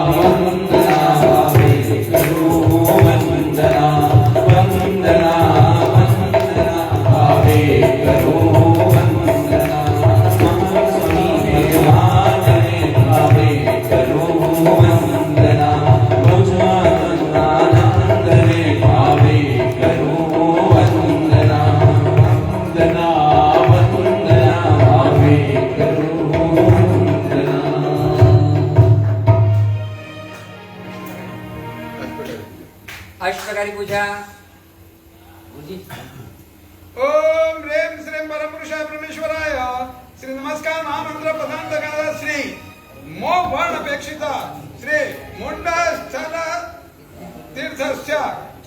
वंदना करो वंदना वंदना वंदना भावे करो वंदना स्वामी महाजने भावे करो वंदना मुझानंदने भावे करो वंदना वंदना वंदना भावे करो। अष्टप्रकारी पूजा। ओम रेम श्री परम पुरुषाय परमेश्वराय श्री नमस्कार महामंत्र प्रधान श्री मो वर्ण अपेक्षिता श्री मुंडस्थल तीर्थस्य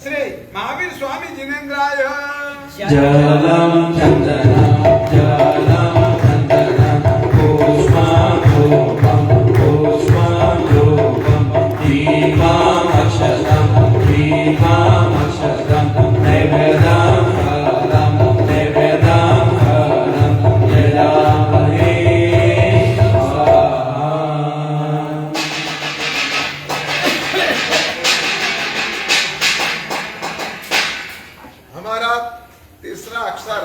श्री महावीर स्वामी जिनेन्द्राय जलम चंदनम जलम चंदनम पुष्पांगोपम पुष्पांगोपम दीपम अक्षतम दीपम अक्षतम नैवेद्यम फलम नैवेद्यम फलम जलामहे स्वाहा। हमारा तीसरा अक्षर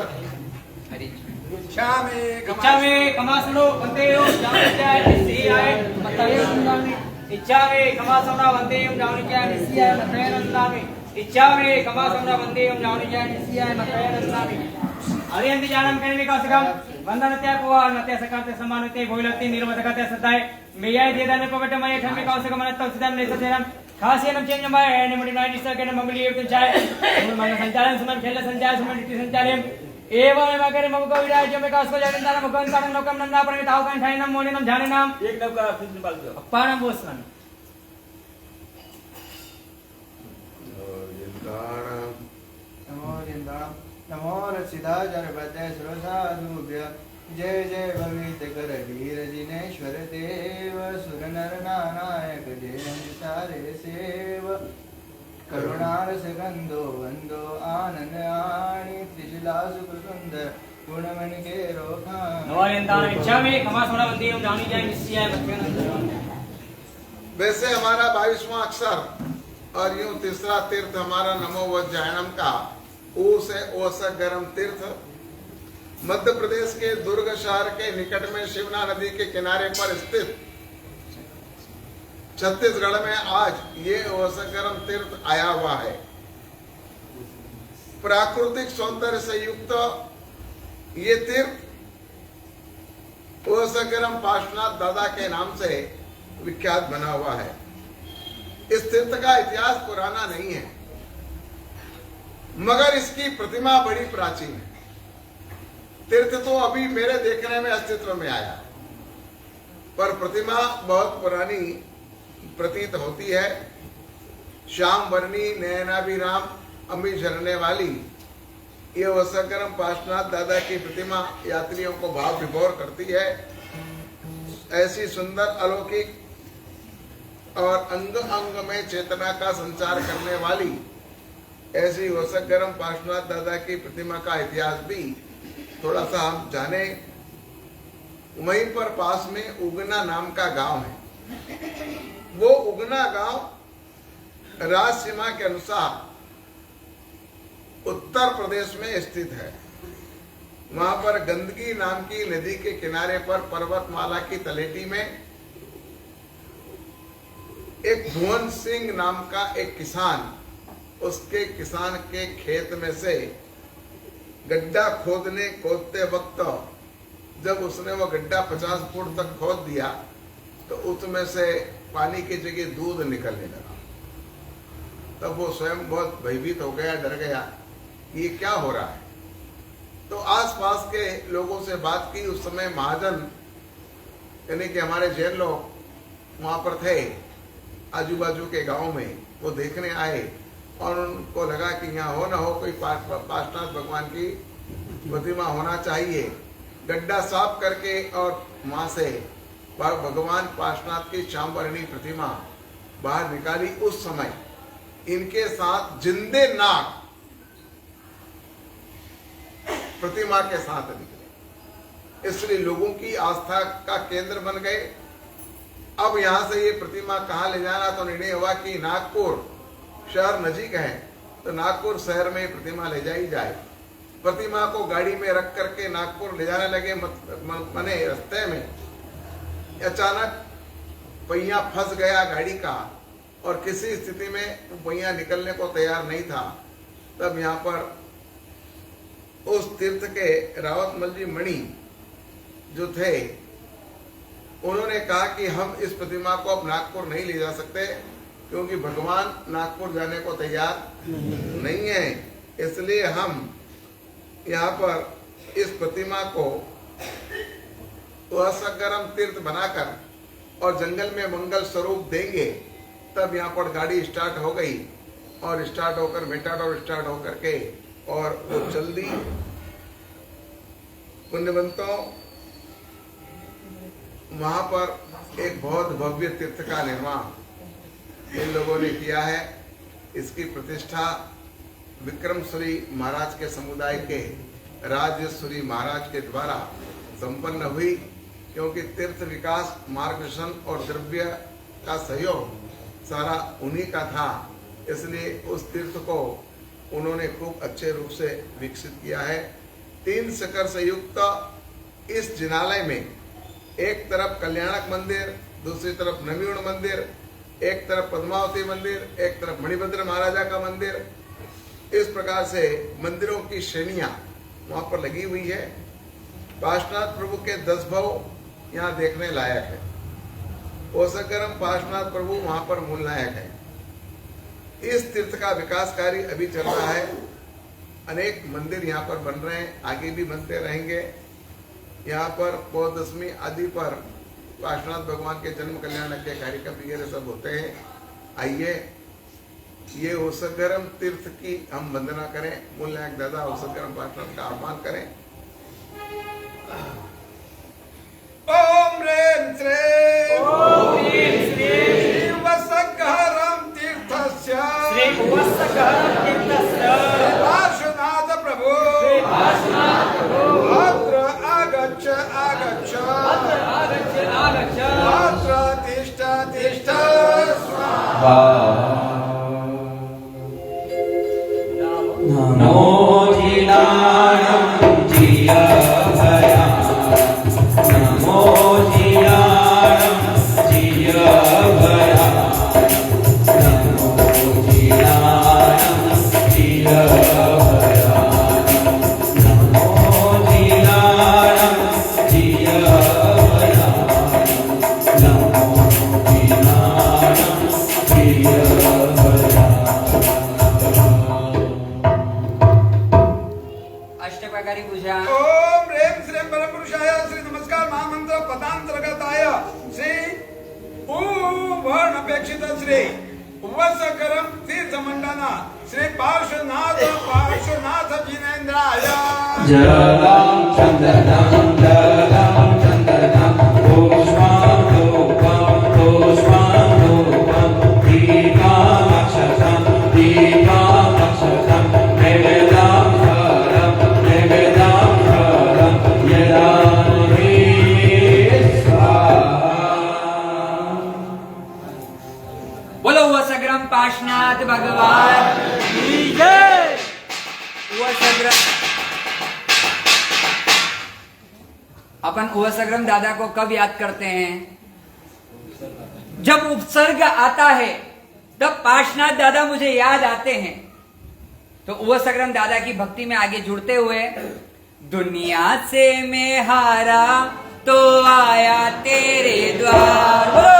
इच्छा में कमासनो वंदेयो जानित्याय निस्सियाय मतयनंदामि। इच्छा में कमासनो वंदेयो जानित्याय निस्सियाय मतयनंदामि। इच्छा में कमासनो वंदेयो जानित्याय निस्सियाय मतयनंदामि। अरियंति जानम कहने का सगम वंदनत्या कुवार नत्या सकाते समानते भोइलति निर्मतकते सदाय मेयाय देदाने पवट मय ठमे का सगम नत्त सिदन ने सदेरम खासियनम चेंजमाय निमडी नाय निसर्गन ममली येत जाय मन संचालन समन खेल संचालन समन नीति संचालन एवं मगर मम को विराज में कास को जाने दाना मुकन सारंग नौकम नंदा पर ताव कान ठाई मोने नम जाने नाम एक नौका फिर निकाल दो अपानम बोसन। नमो रिंदाणम नमो रसिदा जरपते सुरसाधुभ्य जय जय भवित कर वीर जिनेश्वर देव सुर नर नारायण जय सारे सेव करुणारस गंधो वंदो आनंद आणी त्रिशिला सुख सुंदर गुणमन के रोखा। नवालेंदान इच्छा में कमासोना वंदे हम जानी जाए निश्चय मत। वैसे हमारा 22वां अक्षर और यूं तीसरा तीर्थ हमारा नमो वज्जायनम का ऊ से ओस गरम तीर्थ मध्य प्रदेश के दुर्ग शहर के निकट में शिवना नदी के किनारे पर स्थित छत्तीसगढ़ में आज ये ओसगरम तीर्थ आया हुआ है। प्राकृतिक सौंदर्य से युक्त ये तीर्थ ओसगरम पार्श्वनाथ दादा के नाम से विख्यात बना हुआ है। इस तीर्थ का इतिहास पुराना नहीं है, मगर इसकी प्रतिमा बड़ी प्राचीन है। तीर्थ तो अभी मेरे देखने में अस्तित्व में आया। पर प्रतिमा बहुत पुरानी प्रतीत होती है। श्याम वर्णी नयनाभिराम अम्बी झरने वाली ये वसकरम पार्श्वनाथ दादा की प्रतिमा यात्रियों को भाव विभोर करती है। ऐसी सुंदर अलौकिक और अंग अंग में चेतना का संचार करने वाली ऐसी वसकरम पार्श्वनाथ दादा की प्रतिमा का इतिहास भी थोड़ा सा हम जाने। वहीं पर पास में उगना नाम का गांव है। वो उगना गांव राज सीमा के अनुसार उत्तर प्रदेश में स्थित है। वहां पर गंदगी नाम की नदी के किनारे पर पर्वतमाला की तलेटी में एक भुवन सिंह नाम का एक किसान, उसके किसान के खेत में से गड्ढा खोदते वक्त जब उसने वो गड्ढा 50 फुट तक खोद दिया तो उसमें से पानी की जगह दूध निकलने लगा। तब वो स्वयं बहुत भयभीत हो गया, डर गया कि ये क्या हो रहा है। तो आसपास के लोगों से बात की। उस समय महाजन यानी कि हमारे जैन लोग वहां पर थे आजू बाजू के गांव में, वो देखने आए और उनको लगा कि यहाँ हो ना हो कोई पार्श्वनाथ भगवान की प्रतिमा होना चाहिए। गड्ढा साफ करके और वहां से भगवान पार्श्वनाथ की श्यामवर्णी प्रतिमा बाहर निकाली। उस समय इनके साथ जिंदे नाग प्रतिमा के साथ निकले, इसलिए लोगों की आस्था का केंद्र बन गए। अब यहां से ये प्रतिमा कहाँ ले जाना, तो निर्णय हुआ कि नागपुर शहर नजीक है तो नागपुर शहर में प्रतिमा ले जाई जाए। प्रतिमा को गाड़ी में रख करके नागपुर ले जाने लगे। मने रास्ते में अचानक पहिया फंस गया गाड़ी का और किसी स्थिति में पहिया निकलने को तैयार नहीं था। तब यहाँ पर उस तीर्थ के रावतमल जी मणि जो थे, उन्होंने कहा कि हम इस प्रतिमा को अब नागपुर नहीं ले जा सकते क्योंकि भगवान नागपुर जाने को तैयार नहीं है। इसलिए हम यहाँ पर इस प्रतिमा को असगरम तीर्थ बनाकर और जंगल में मंगल स्वरूप देंगे। तब यहाँ पर गाड़ी स्टार्ट हो गई और स्टार्ट होकर मेटाडोर स्टार्ट होकर के और वो चल दी। पुण्यवंतों, वहां पर एक बहुत भव्य तीर्थ का निर्माण इन लोगों ने किया है। इसकी प्रतिष्ठा विक्रमश्री महाराज के समुदाय के राजेश्वरी महाराज के द्वारा संपन्न हुई, क्योंकि तीर्थ विकास, मार्गदर्शन और द्रव्य का सहयोग सारा उन्हीं का था। इसलिए उस तीर्थ को उन्होंने खूब अच्छे रूप से विकसित किया है। 3 शिखर से युक्त इस जिनालय में एक तरफ कल्याणक मंदिर, दूसरी तरफ नवीन मंदिर, एक तरफ पद्मावती मंदिर, एक तरफ मणिभद्र महाराजा का मंदिर, इस प्रकार से मंदिरों की श्रेणियां वहां पर लगी हुई है। पार्श्वनाथ प्रभु के 10 भव यहाँ देखने लायक है। ओसगरम पार्श्वनाथ प्रभु वहां पर मूल नायक है। इस तीर्थ का विकास कार्य अभी चल रहा है। अनेक मंदिर यहाँ पर बन रहे हैं, आगे भी बनते रहेंगे। यहाँ पर पौर्णदशमी आदि पर पार्श्वनाथ भगवान के जन्म कल्याण के कार्यक्रम वगैरह सब होते हैं। आइए ये ओसगरम तीर्थ की हम वंदना करें। मूल नायक दादा ओसगरम पार्श्वनाथ का आह्वान करें। ओम ह्रीं श्रीं ओम ह्रीं श्रीं वसगरम तीर्थस्य श्री वसगरम तीर्थस्य पार्श्वनाथ प्रभु अत्र आगच्छ आगच्छ अत्र तिष्ठ तिष्ठ नमो जिनायं जिया भया नमो जिनायं जिया भया नमो जिनायं जिया भया नमो जिनायं जिया भया नमो जिनायं जिया भया। अष्टप्रकारी पूजा। ओम ह्रीं श्रीं परमपुरुषाय श्री नमस्कार महामंत्र पदांतर्गताय श्री उपसकरम तीर्थ मंडना श्री पार्श्वनाथ जिनेन्द्राय जलां चंदनं पुष्पं धूपं दीपाक्षतं नैवेद्यं फलं यदामि बोलो वसग्रम पार्श्वनाथ भगवान की जय। वसग्रम अपन वसग्रम दादा को कब याद करते हैं? जब उपसर्ग आता है तब पार्श्वनाथ दादा मुझे याद आते हैं। तो वसग्रम दादा की भक्ति में आगे जुड़ते हुए, दुनिया से मैं हारा तो आया तेरे द्वार। बोलो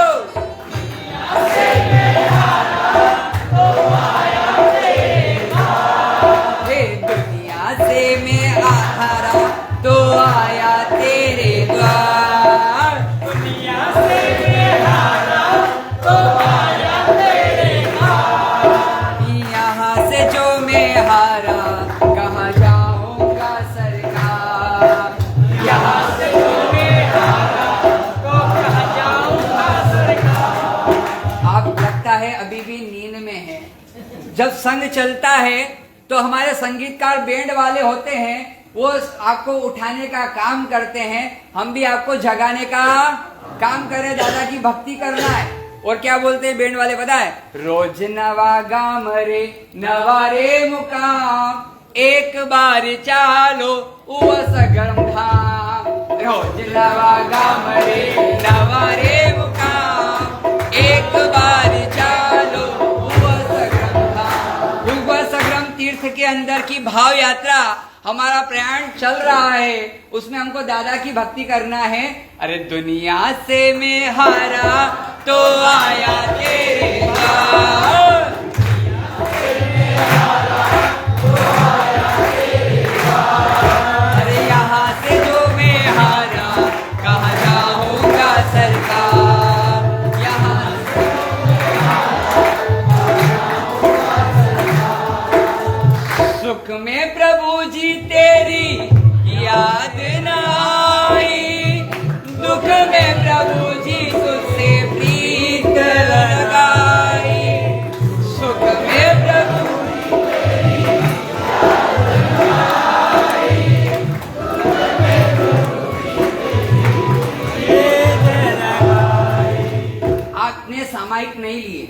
दुनिया से मैं हारा तो आया तेरे द्वार। दुनिया से मैं हारा तो आया तेरे द्वार। यहाँ से जो मैं हारा कहाँ जाऊंगा सरकार। यहाँ से जो मैं हारा तो कहाँ जाऊंगा सरकार। आप लगता है अभी भी नींद में है। जब संग चलता है तो हमारे संगीतकार बैंड वाले होते हैं, वो आपको उठाने का काम करते हैं। हम भी आपको जगाने का काम करें, दादा की भक्ति करना है। और क्या बोलते हैं बैंड वाले पता है? रोज नवा गाम रे नवा रे मुकाम, एक बार चालो वसग्रम धाम। रोज नवा गाम रे नवा रे मुकाम, एक बार चालो वसग्रम धाम। वसग्रम तीर्थ के अंदर की भाव यात्रा हमारा प्रयाण चल रहा है, उसमें हमको दादा की भक्ति करना है। अरे दुनिया से मैं हारा तो आया तेरे द्वार। अरे यहाँ से जो मैं हारा कहाँ जाऊंगा सरकार। यहाँ से सुख में प्रभु जी तेरी याद न आई, दुख में प्रभु जी तुझसे प्रीत लगाई। सुख में प्रभु आपने सामायिक नहीं लिए,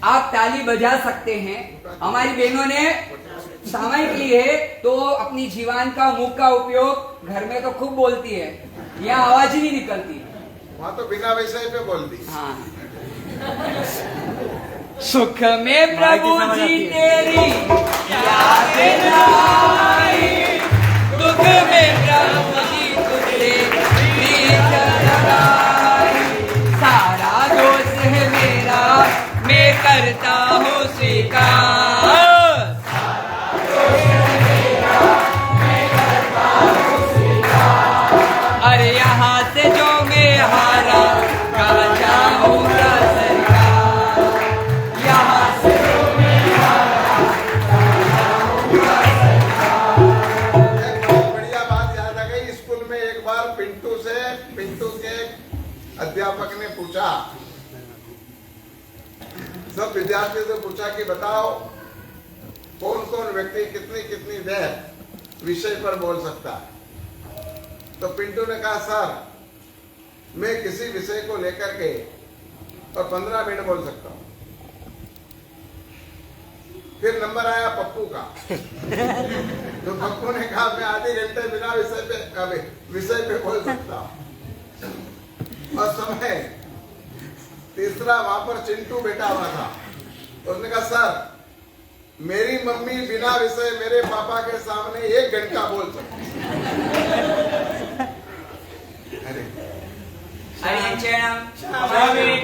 आप ताली बजा सकते हैं। हमारी बहनों ने सामायिक ली है तो अपनी जीवान का मुख का उपयोग घर में तो खूब बोलती है, यहाँ आवाज ही नहीं निकलती। वहाँ तो बिना विषय पे बोल दी। हाँ। सुख में प्रभु जी तेरी याद न आई, दुख में प्रभु जी तुझसे प्रीत लगाई। सारा दोष है मेरा मैं करता हूँ स्वीकार। अरे यहाँ से जो मैं हारा कहाँ जाऊंगा सरकार। यहाँ से जो मैं हारा कहाँ जाऊंगा सरकार। एक बहुत बढ़िया बात याद आ गई। स्कूल में एक बार पिंटू के अध्यापक ने पूछा, सब विद्यार्थियों से पूछा कि बताओ कौन कौन व्यक्ति कितनी कितनी देर विषय पर बोल सकता है। तो पिंटू ने कहा, सर मैं किसी विषय को लेकर के और 15 मिनट बोल सकता हूं। फिर नंबर आया पप्पू का। तो पप्पू ने कहा, मैं आधे घंटे बिना विषय पे बोल सकता हूं। और समय तीसरा वहां पर चिंटू बैठा हुआ था। तो उसने कहा, सर मेरी मम्मी बिना विषय मेरे पापा के सामने 1 घंटा बोल सकती है। अरे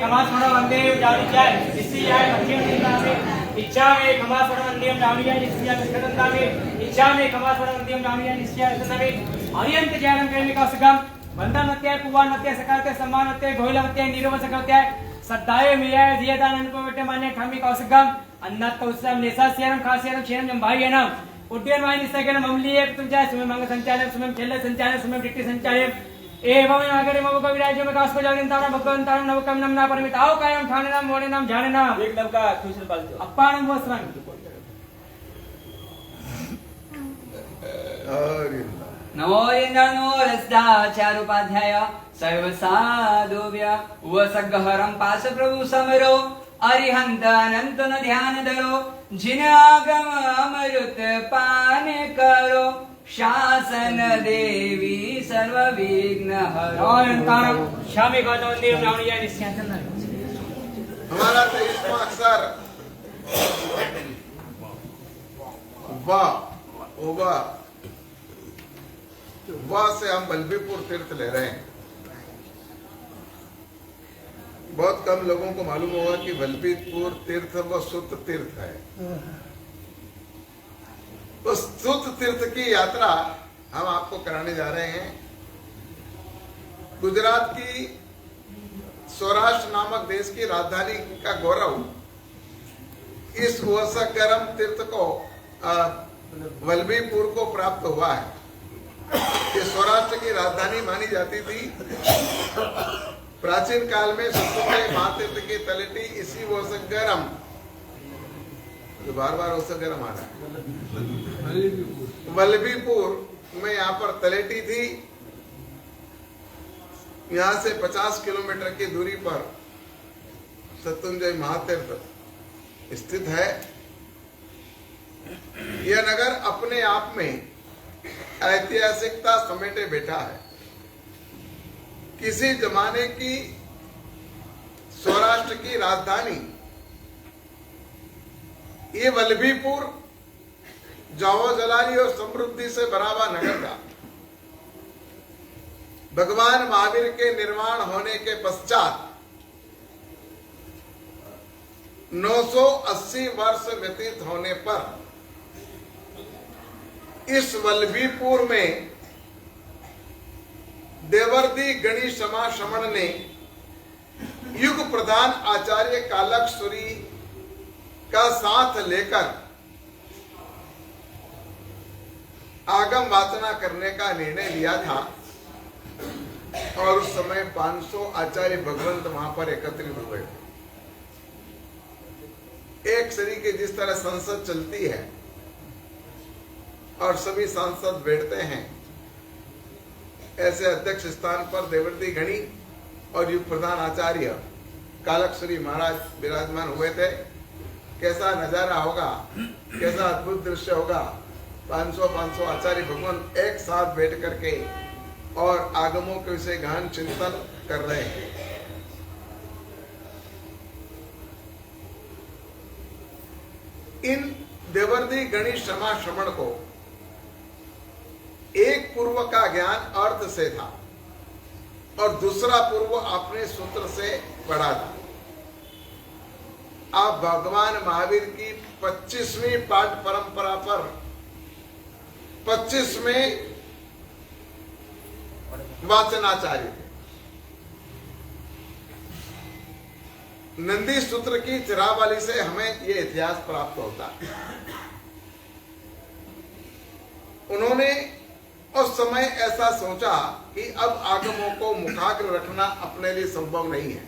खमास्मरण वंदे जानिचाय इच्छामि खमास्मरण वंदे जानिचाय इच्छामि खमास्मरण वंदे जानिचाय निश्चय अरियंत जयरं प्रेमिका सुगम वंदनत्याय पुवानत्याय सकालत्याय सम्मानत्याय घोइलत्याय नीरव सकलत्याय सद्दाये मियाय दियदानन पवटे माने ठामी कौसगम अन्नात कौसम नेसास्यरम खास्यरम क्षेरम जंभायनम उड्डयन वाहिनी सगन ममलिये तुमचा सुमे मंग संचालक सुमे चेल्ले संचालक सुमे डिप्टी संचालक एवं आगरे मव कविराज्य में कास्को जागरण तारा भगवान तारा नवकम नमना परमिताओ कायम ठाणे नाम मोड़े नाम जाने नाम एक लवका खुशल पालतो अप्पान वस्त्रं नमो इंद्रनो रस्दाचारुपाध्याय सर्व साधुव्य वसगहरम पास प्रभु समरो अरिहंत अनंत न ध्यान धरो जिन आगम अमृत पान करो शासन देवी सर्व विघ्न हरो श्यामी गौतम देव रावणिया निश्चयतन हमारा 23वां अक्षर वाह से हम बल्बीपुर तीर्थ ले रहे हैं। बहुत कम लोगों को मालूम होगा कि बल्बीपुर तीर्थ वो सुत तीर्थ है। तो सुत तीर्थ की यात्रा हम आपको कराने जा रहे हैं। गुजरात की सौराष्ट्र नामक देश की राजधानी का गौरव इस वसगरम तीर्थ को वल्लभीपुर को प्राप्त हुआ है। ये सौराष्ट्र की राजधानी मानी जाती थी। प्राचीन काल में सतपुड़ा महातीर्थ की तलेटी इसी वसगरम, बार बार वसगरम आ रहा है, वल्लभीपुर में यहाँ पर तलेटी थी। यहाँ से 50 किलोमीटर की दूरी पर सतुंजय महातीर्थ स्थित है। यह नगर अपने आप में ऐतिहासिकता समेटे बैठा है। किसी जमाने की सौराष्ट्र की राजधानी ये वल्लभीपुर जाओ जलाली और समृद्धि से भरा हुआ नगर था। भगवान महावीर के निर्माण होने के पश्चात 980 वर्ष व्यतीत होने पर इस वल्लभीपुर में देवर्दी गणी समाश्रमण ने युग प्रधान आचार्य कालक्षुरी का साथ लेकर आगम वाचना करने का निर्णय लिया था और उस समय 500 आचार्य भगवंत वहां पर एकत्रित हुए थे। एक शरीर के जिस तरह संसद चलती है और सभी सांसद बैठते हैं, ऐसे अध्यक्ष स्थान पर देवर्दी गणी और युग प्रधान आचार्य कालक्षुरी महाराज विराजमान हुए थे। कैसा नजारा होगा, कैसा अद्भुत दृश्य होगा। 500 आचार्य भगवान एक साथ बैठ करके और आगमों के विषय गहन चिंतन कर रहे हैं। इन देवर्दी गणी समाश्रमण को एक पूर्व का ज्ञान अर्थ से था और दूसरा पूर्व अपने सूत्र से पढ़ा था। आप भगवान महावीर की 25वीं पाठ परंपरा पर 25वें वाचनाचार्य थे। नंदी सूत्र की चिरावाली से हमें ये इतिहास प्राप्त होता है। उन्होंने उस समय ऐसा सोचा कि अब आगमों को मुखाग्र रखना अपने लिए संभव नहीं है,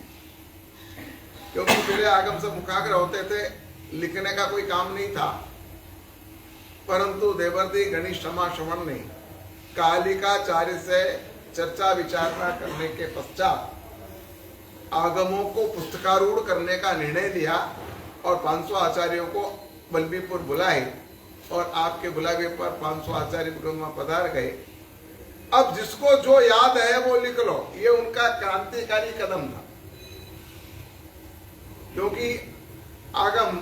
क्योंकि पहले आगम सब मुखाग्र होते थे, लिखने का कोई काम नहीं था। परंतु देवर्दी गणी समाश्रमण ने कालिकाचार्य से चर्चा विचारणा करने के पश्चात आगमों को पुस्तकारूढ़ करने का निर्णय लिया और 500 आचार्यों को वल्लभीपुर बुलाए और आपके बुलावे पर 500 आचार्य वहां पधार गए। अब जिसको जो याद है वो लिख लो। ये उनका क्रांतिकारी कदम था, क्योंकि आगम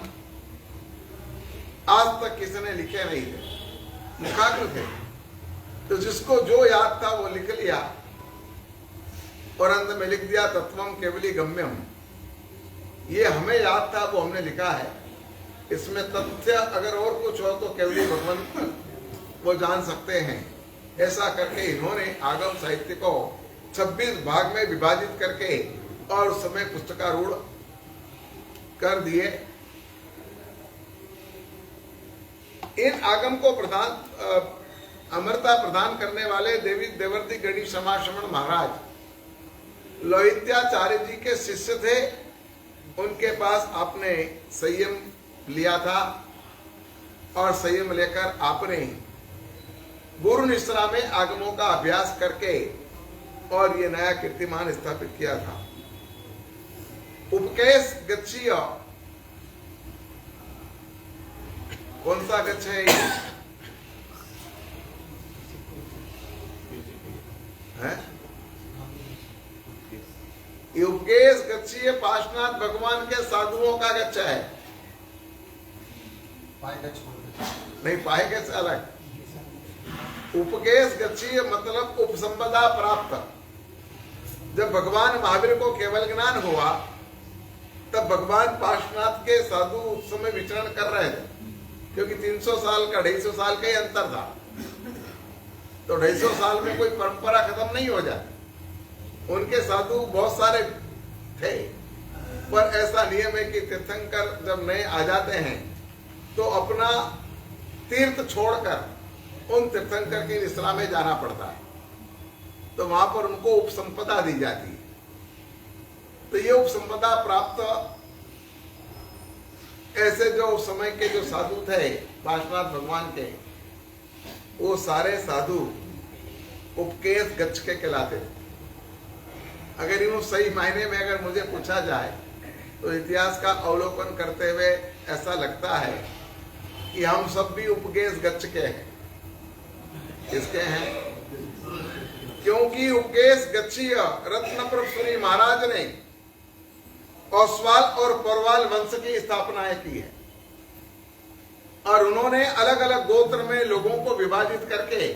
आज तक किसी ने लिखे नहीं थे, मुखाग्र थे। तो जिसको जो याद था वो लिख लिया और अंत में लिख दिया तत्वम केवली गम्यम। ये हमें याद था वो हमने लिखा है। इसमें तथ्य अगर और कुछ हो तो केवली भगवान वो जान सकते हैं। ऐसा करके इन्होंने आगम साहित्य को 26 भाग में विभाजित करके और उस समय पुस्तकारूढ़ कर दिए। इन आगम को अमरता प्रदान करने वाले देवी देवर्षि गणेश समाश्रमण महाराज लोहित्याचार्य जी के शिष्य थे। उनके पास आपने संयम लिया था और संयम लेकर आपने गुरु निष्ठा में आगमों का अभ्यास करके और ये नया कीर्तिमान स्थापित किया था। उपकेश गच्छीय, कौन सा गच्छ है ये? ये उपकेश गच्छीय पार्श्वनाथ भगवान के साधुओं का गच्छ है। नहीं, पाए गच्छ अलग। उपकेश गच्छीय मतलब उपसंपदा प्राप्त। जब भगवान महावीर को केवल ज्ञान हुआ तब भगवान पार्श्वनाथ के साधु उस समय विचरण कर रहे थे, क्योंकि 300 साल का 250 साल का ही अंतर था। तो 250 साल में कोई परंपरा खत्म नहीं हो जाए। उनके साधु बहुत सारे थे, पर ऐसा नियम है कि तीर्थंकर जब नए आ जाते हैं तो अपना तीर्थ छोड़कर उन तीर्थंकर की निश्रा में जाना पड़ता है, तो वहां पर उनको उपसंपदा दी जाती है। तो ये उपसंपदा प्राप्त ऐसे जो उस समय के जो साधु थे पार्श्वनाथ भगवान के, वो सारे साधु उपकेश गच्छ के कहलाते थे। अगर यूं सही मायने में अगर मुझे पूछा जाए तो इतिहास का अवलोकन करते हुए ऐसा लगता है कि हम सब भी उपकेश गच्छ के हैं। किसके हैं? क्योंकि उपकेश गच्छीय रत्नपुरी महाराज ने औसवाल और परवाल वंश की स्थापना की है और उन्होंने अलग अलग गोत्र में लोगों को विभाजित करके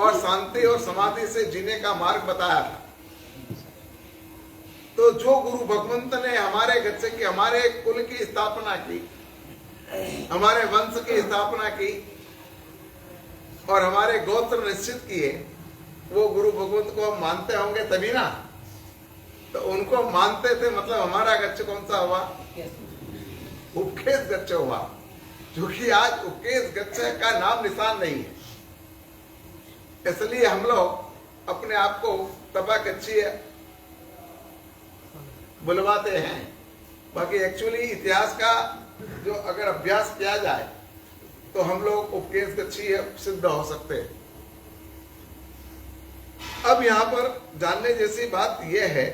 और शांति और समाधि से जीने का मार्ग बताया था। तो जो गुरु भगवंत ने हमारे गच्छ की, हमारे कुल की स्थापना की, हमारे वंश की स्थापना की और हमारे गोत्र निश्चित किए, वो गुरु भगवंत को हम मानते होंगे तभी ना। तो उनको मानते थे, मतलब हमारा गच्छ कौन सा हुआ? उपकेश गच्छ हुआ, जो कि आज उपकेश गच्छ का नाम निशान नहीं है। इसलिए हम लोग अपने आप को तपा गच्छी बुलवाते हैं। बाकी एक्चुअली इतिहास का जो अगर अभ्यास किया जाए तो हम लोग उपकेश गच्छी सिद्ध हो सकते हैं। अब यहां पर जानने जैसी बात यह है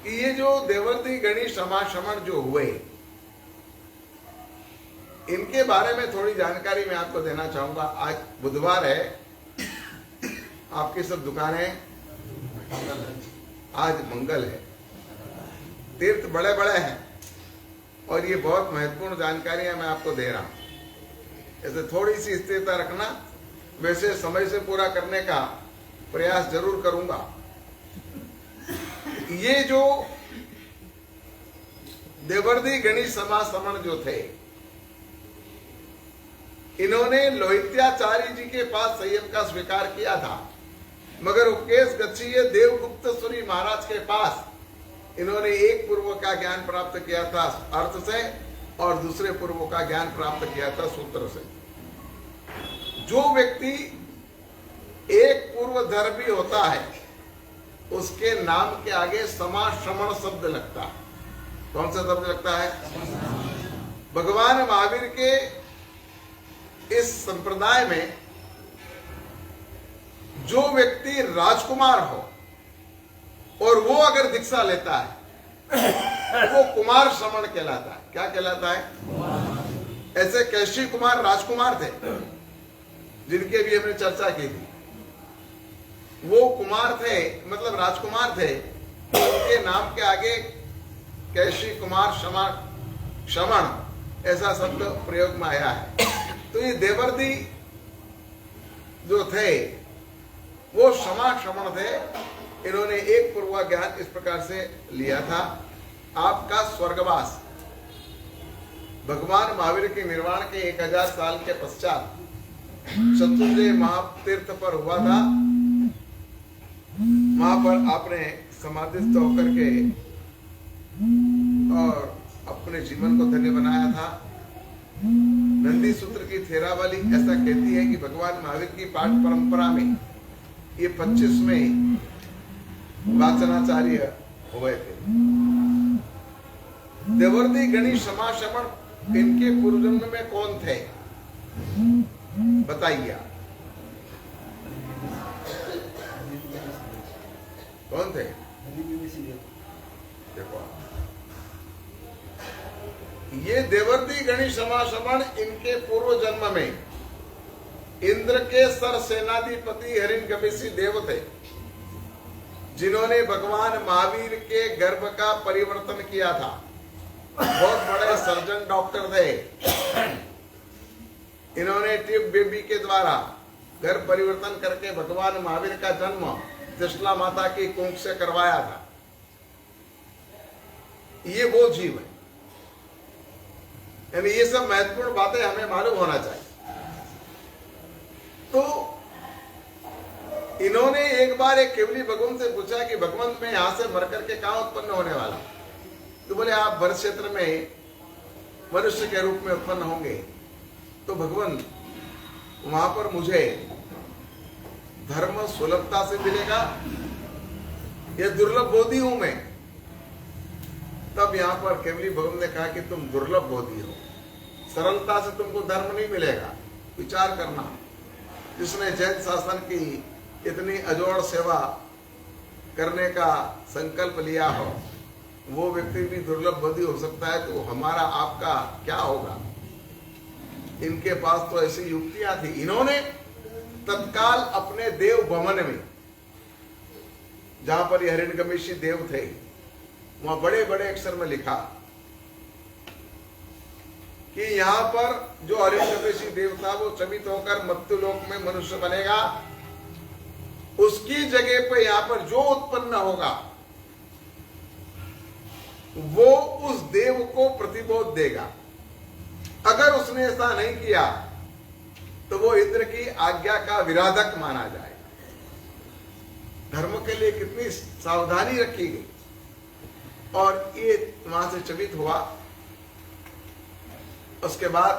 कि ये जो देवर्षि गणेश समाश्रमण जो हुए, इनके बारे में थोड़ी जानकारी मैं आपको देना चाहूंगा। आज बुधवार है, आपकी सब दुकानें, आज मंगल है, तीर्थ बड़े बड़े हैं और ये बहुत महत्वपूर्ण जानकारियां मैं आपको दे रहा हूं। ऐसे थोड़ी सी स्थिरता रखना, वैसे समय से पूरा करने का प्रयास जरूर करूंगा। ये जो देवर्षि गणेश समाश्रमण जो थे, इन्होंने लोहित्याचार्य जी के पास संयम का स्वीकार किया था, मगर उपकेश गच्छीय देवगुप्त सूरी महाराज के पास इन्होंने एक पूर्व का ज्ञान प्राप्त किया था अर्थ से और दूसरे पूर्व का ज्ञान प्राप्त किया था सूत्र से। जो व्यक्ति एक पूर्वधर्मी होता है उसके नाम के आगे समाश्रमण शब्द लगता है। कौन सा शब्द लगता है? भगवान महावीर के इस संप्रदाय में जो व्यक्ति राजकुमार हो और वो अगर दीक्षा लेता है वो कुमार श्रमण कहलाता है। क्या कहलाता है? ऐसे कैशी कुमार राजकुमार थे जिनके भी हमने चर्चा की थी। वो कुमार थे, मतलब राजकुमार थे, उनके नाम के आगे कैशी कुमार श्रमण ऐसा शब्द प्रयोग में आया है। तो ये देवर्षि जो थे वो श्रमण थे। इन्होंने एक पूर्व ज्ञान इस प्रकार से लिया था। आपका स्वर्गवास भगवान महावीर के निर्वाण के 1000 साल के पश्चात शत्रुंजय महातीर्थ पर हुआ था। वहां पर आपने समाधिस्थ होकर के और अपने जीवन को धन्य बनाया था। नंदी सूत्र की थेरावाली ऐसा कहती है कि भगवान महावीर की पाठ परंपरा में ये 25वें वाचनाचार्य हुए थे। देवर्दी गणी क्षमाश्रमण इनके पूर्व जन्म में कौन थे बताइए, कौन थे? देखो ये देवर्दी गणी क्षमाश्रमण इनके पूर्व जन्म में इंद्र के सर सेनाधिपति हिरण्यकशिपु देव थे, जिन्होंने भगवान महावीर के गर्भ का परिवर्तन किया था। बहुत बड़े सर्जन डॉक्टर थे। इन्होंने ट्यूब बेबी के द्वारा गर्भ परिवर्तन करके भगवान महावीर का जन्म त्रिशला माता की कुंभ से करवाया था। ये वो जीव है। यानी ये सब महत्वपूर्ण बातें हमें मालूम होना चाहिए। तो इन्होंने एक बार एक केवली भगवान से पूछा कि भगवान मैं यहां से मर करके कहां उत्पन्न होने वाला? तो बोले आप भरत क्षेत्र में मनुष्य के रूप में उत्पन्न होंगे, तो भगवान वहां पर मुझे धर्म सुलभता से मिलेगा, यह दुर्लभ बोधि हूं मैं। तब यहां पर केवली भगवान ने कहा कि तुम दुर्लभ बोधि हो, सरलता से तुमको धर्म नहीं मिलेगा। विचार करना, जिसने जैन शासन की इतनी अजोड़ सेवा करने का संकल्प लिया हो, वो व्यक्ति भी दुर्लभ बोधि हो सकता है, तो हमारा आपका क्या होगा? इनके पास तो ऐसी युक्तियां थी। इन्होंने तत्काल अपने देव भवन में, जहां पर हिरण्यकशिपु देव थे, वहां बड़े बड़े अक्षर में लिखा कि यहां पर जो हिरण्यकशिपु देव था वो चमित होकर मृत्युलोक में मनुष्य बनेगा, उसकी जगह पे यहां पर जो उत्पन्न होगा वो उस देव को प्रतिबोध देगा। अगर उसने ऐसा नहीं किया तो वो इंद्र की आज्ञा का विराधक माना जाएगा। धर्म के लिए कितनी सावधानी रखी गई। और ये वहां से चकित हुआ। उसके बाद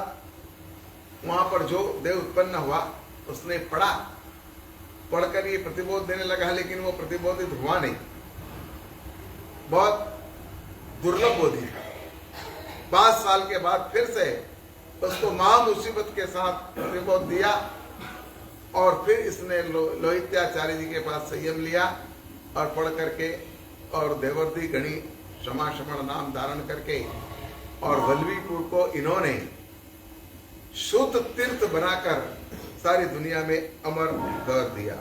वहां पर जो देव उत्पन्न हुआ उसने पढ़कर ये प्रतिबोध देने लगा, लेकिन वो प्रतिबोधित हुआ नहीं। बहुत दुर्लभ बोधि था। 5 साल के बाद फिर से उसको महा मुसीबत के साथ प्रतिबोध दिया और फिर इसने लोहित्याचार्य जी के पास संयम लिया और पढ़ करके और देवर्दी गणी क्षमाश्रमण नाम धारण करके और वल्लवीपुर को इन्होंने शुद्ध तीर्थ बनाकर सारी दुनिया में अमर कर दिया।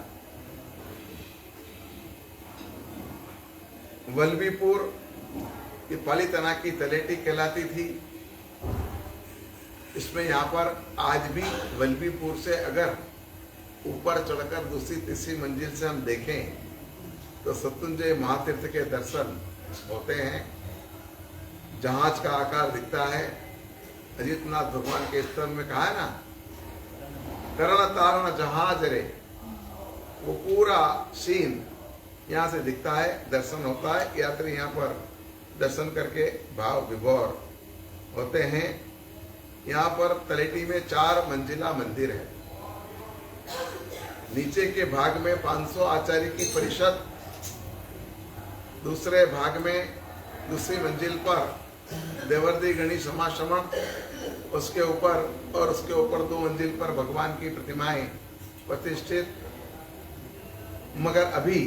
वल्लवीपुर ये पालीताना की तलेटी कहलाती थी। इसमें यहाँ पर आज भी वल्लवीपुर से अगर ऊपर चढ़कर दूसरी तीसरी मंजिल से हम देखें तो सत्युंजय महातीर्थ के दर्शन होते हैं। जहाज का आकार दिखता है। अजितनाथ भगवान के स्तर में कहा है ना, करण तारण जहाज रे, वो पूरा सीन यहाँ से दिखता है, दर्शन होता है। यात्री यहाँ पर दर्शन करके भाव विभोर होते हैं। यहाँ पर तलेटी में 4 मंजिला मंदिर है। नीचे के भाग में 500 आचार्य की परिषद, दूसरे भाग में दूसरी मंजिल पर देवर्दी गणी क्षमाश्रमण, उसके ऊपर और उसके ऊपर 2 मंजिल पर भगवान की प्रतिमाएं प्रतिष्ठित। मगर अभी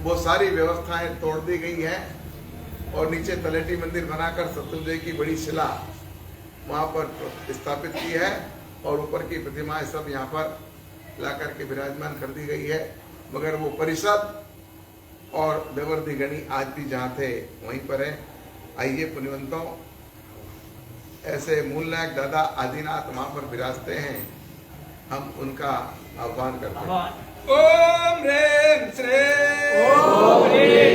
वो सारी व्यवस्थाएं तोड़ दी गई है और नीचे तलेटी मंदिर बनाकर सत्युंजय की बड़ी शिला वहां पर स्थापित की है और ऊपर की प्रतिमाएं सब यहाँ पर लाकर के विराजमान कर दी गई है। मगर वो परिषद और देवर्दी गणी आज भी जहाँ थे वहीं पर है। आइए पुण्यवंतों, ऐसे मूल नायक दादा आदिनाथ वहां पर विराजते हैं, हम उनका आह्वान करते हैं। ओम ह्रीं श्रीं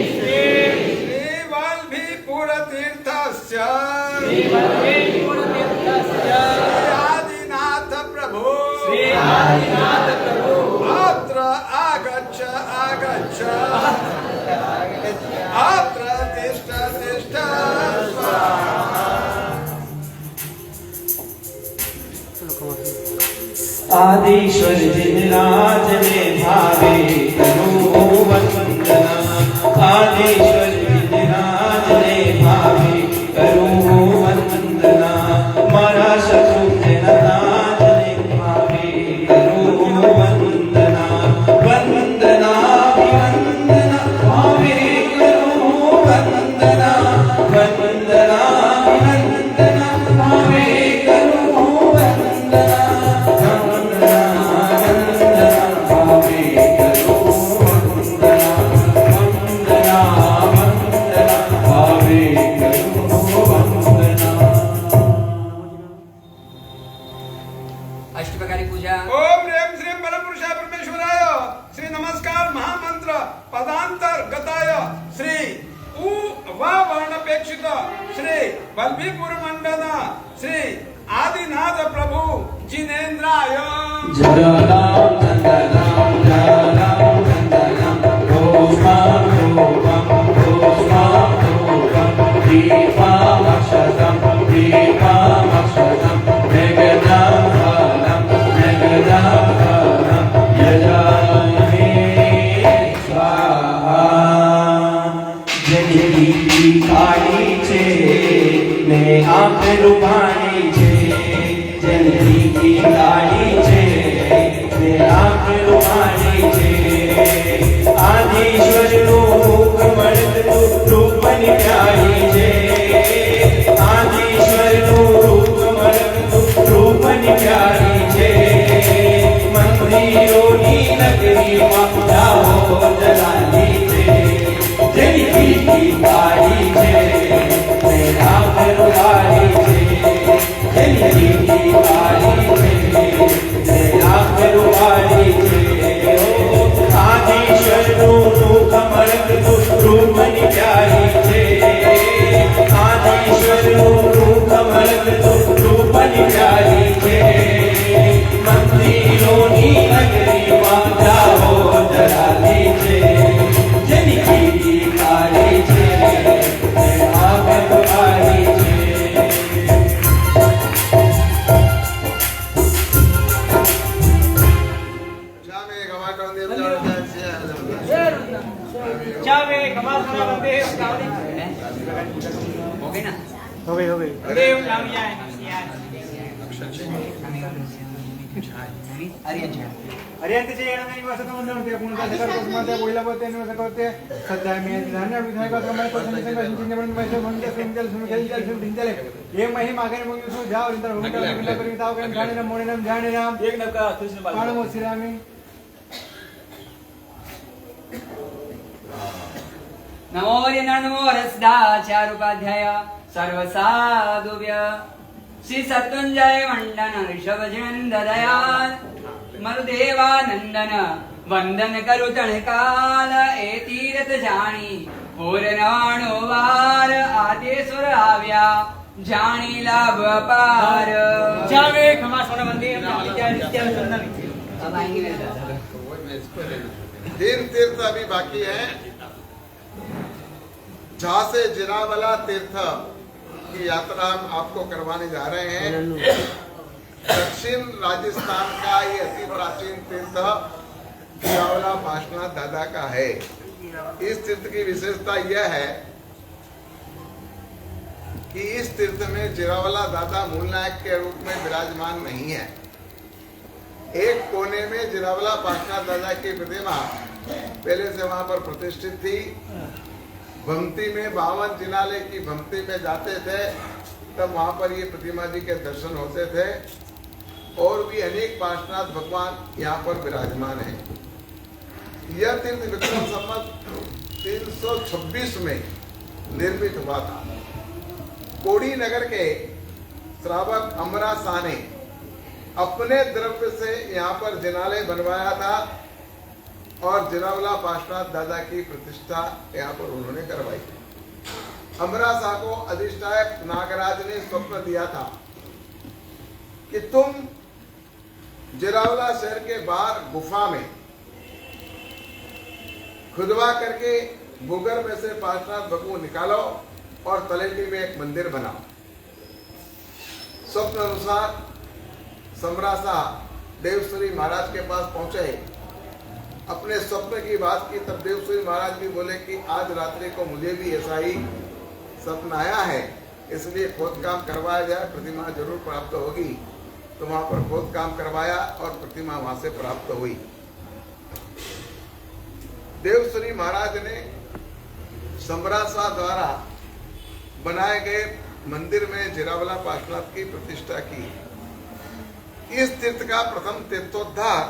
श्री वल्लभीपुर तीर्थस्य आदिनाथ प्रभु अत्र आगच्छ आदिश्वर जिनराज ने भावे करो वंदना आदिश्वर जिनराज ने भावे करो वंदना मारा शत्रु जननाथ ने भावे करो वंदना वंदना वंदना भावे करो वंदना वंदना वंदना भावे करो वंदना अष्टप्रकारी पूजा। ओम ह्रीं श्रीं परमपुरुषाय परमेश्वराय श्री नमस्कार महामंत्र पदांतर गताय श्री उ व वर्णपेक्षित श्री बल्बीपुर मंडन श्री आदिनाथ प्रभु जिनेन्द्राय जगदाम नंदनाम जगदाम नंदनाम गोस्वाम रूपम गोस्वाम रूपम दीपम अक्षतम दीपम अक्षतम मेघनाम फलम मेघनाम फलम यजामहे स्वाहा जनिकी काली छे ने आंख रूपाणी छे जनिकी काली छे ने आंख रूपाणी छे आदिश्वर रूप मर्द रूप प्यारी छे आदिश्वर रूप मर्द रूप प्यारी छे मंदिरोनी नगरी में जाओ जलाली छे जनिकी काली छे ने आंख रूपाणी छे जनिकी काली छे ने आंख रूपाणी छे आदिश्वर रूप मर्द रूप प्यारी छे आदिश्वर रूप मर्द रूप प्यारी छे मंदिरोनी नगरी में जाओ जलाली छे जनिकी काली छे ने आंख रूपाणी छे चावे कमासना वंदे हो गई ना? हो गई देव नाम जाए हरियांतीचे येणारे निवासक मंडळ होते पुन्हा सकाळपासून पहिला बोलते निवासक होते सध्या मी धान्य विधायक क्रमांक संघ चिंतन मैसे म्हणते सुंदर सुंदर सुंदर ये मही मागे मग सु जाव इंतर होता बिना करी ताव के जाने नाम मोने नाम जाने नाम एक नका कृष्ण बाल पाण मोसिरामी नमो रसदाचार उपाध्याय सर्व साधुभ्य श्री सत्युंजय मंडन ऋषभ दयाल मरुदेवानंदन वंदन करु तणकाल ए तीरथ जाणी पूर्णाणो वार आदेश्वर आव्या जाणी लाभ अपार चावे कमासना वंदे नित्य चंदन। अब आएंगे मेरे दादा। 3 तीर्थ अभी बाकी है। जहाँ से जिरावला तीर्थ की यात्रा हम आपको करवाने जा रहे हैं। दक्षिण राजस्थान का ये अति प्राचीन तीर्थ जिरावला पार्श्वनाथ दादा का है। इस तीर्थ की विशेषता यह है कि इस तीर्थ में जिरावला दादा मूल नायक के रूप में विराजमान नहीं है। एक कोने में जिरावला पार्श्वनाथ दादा की प्रतिमा पहले से वहां पर प्रतिष्ठित थी। भक्ति में 52 जिनाले की भक्ति में जाते थे तब वहां पर ये प्रतिमा जी के दर्शन होते थे और भी अनेक पार्श्वनाथ भगवान यहाँ पर विराजमान हैं। यह तीर्थ विक्रम संवत 326 में निर्मित हुआ था। कोड़ी नगर के श्रावक अमरा शाह ने अपने द्रव्य से यहाँ पर जिनालय बनवाया था और जिरावला पार्श्वनाथ दादा की प्रतिष्ठा यहाँ पर उन्होंने करवाई। अमरा शाह को अधिष्ठायक नागराज ने स्वप्न दिया था कि तुम जिरावला शहर के बाहर गुफा में खुदवा करके भूगर्भ में से पार्श्वनाथ भगवान निकालो और तलेटी में एक मंदिर बनाओ। स्वप्न अनुसार सम्राट शाह देवश्री महाराज के पास पहुंचे, अपने स्वप्न की बात की, तब देवश्री महाराज भी बोले कि आज रात्रि को मुझे भी ऐसा ही स्वप्न आया है, इसलिए खोद काम करवाया जाए, प्रतिमा जरूर प्राप्त होगी। तो वहां पर खोद काम करवाया और प्रतिमा वहां से प्राप्त हुई। देवश्री महाराज ने सम्राट शाह द्वारा बनाए गए मंदिर में जिरावला पार्श्वनाथ की प्रतिष्ठा की। इस तीर्थ का प्रथम तीर्थोद्धार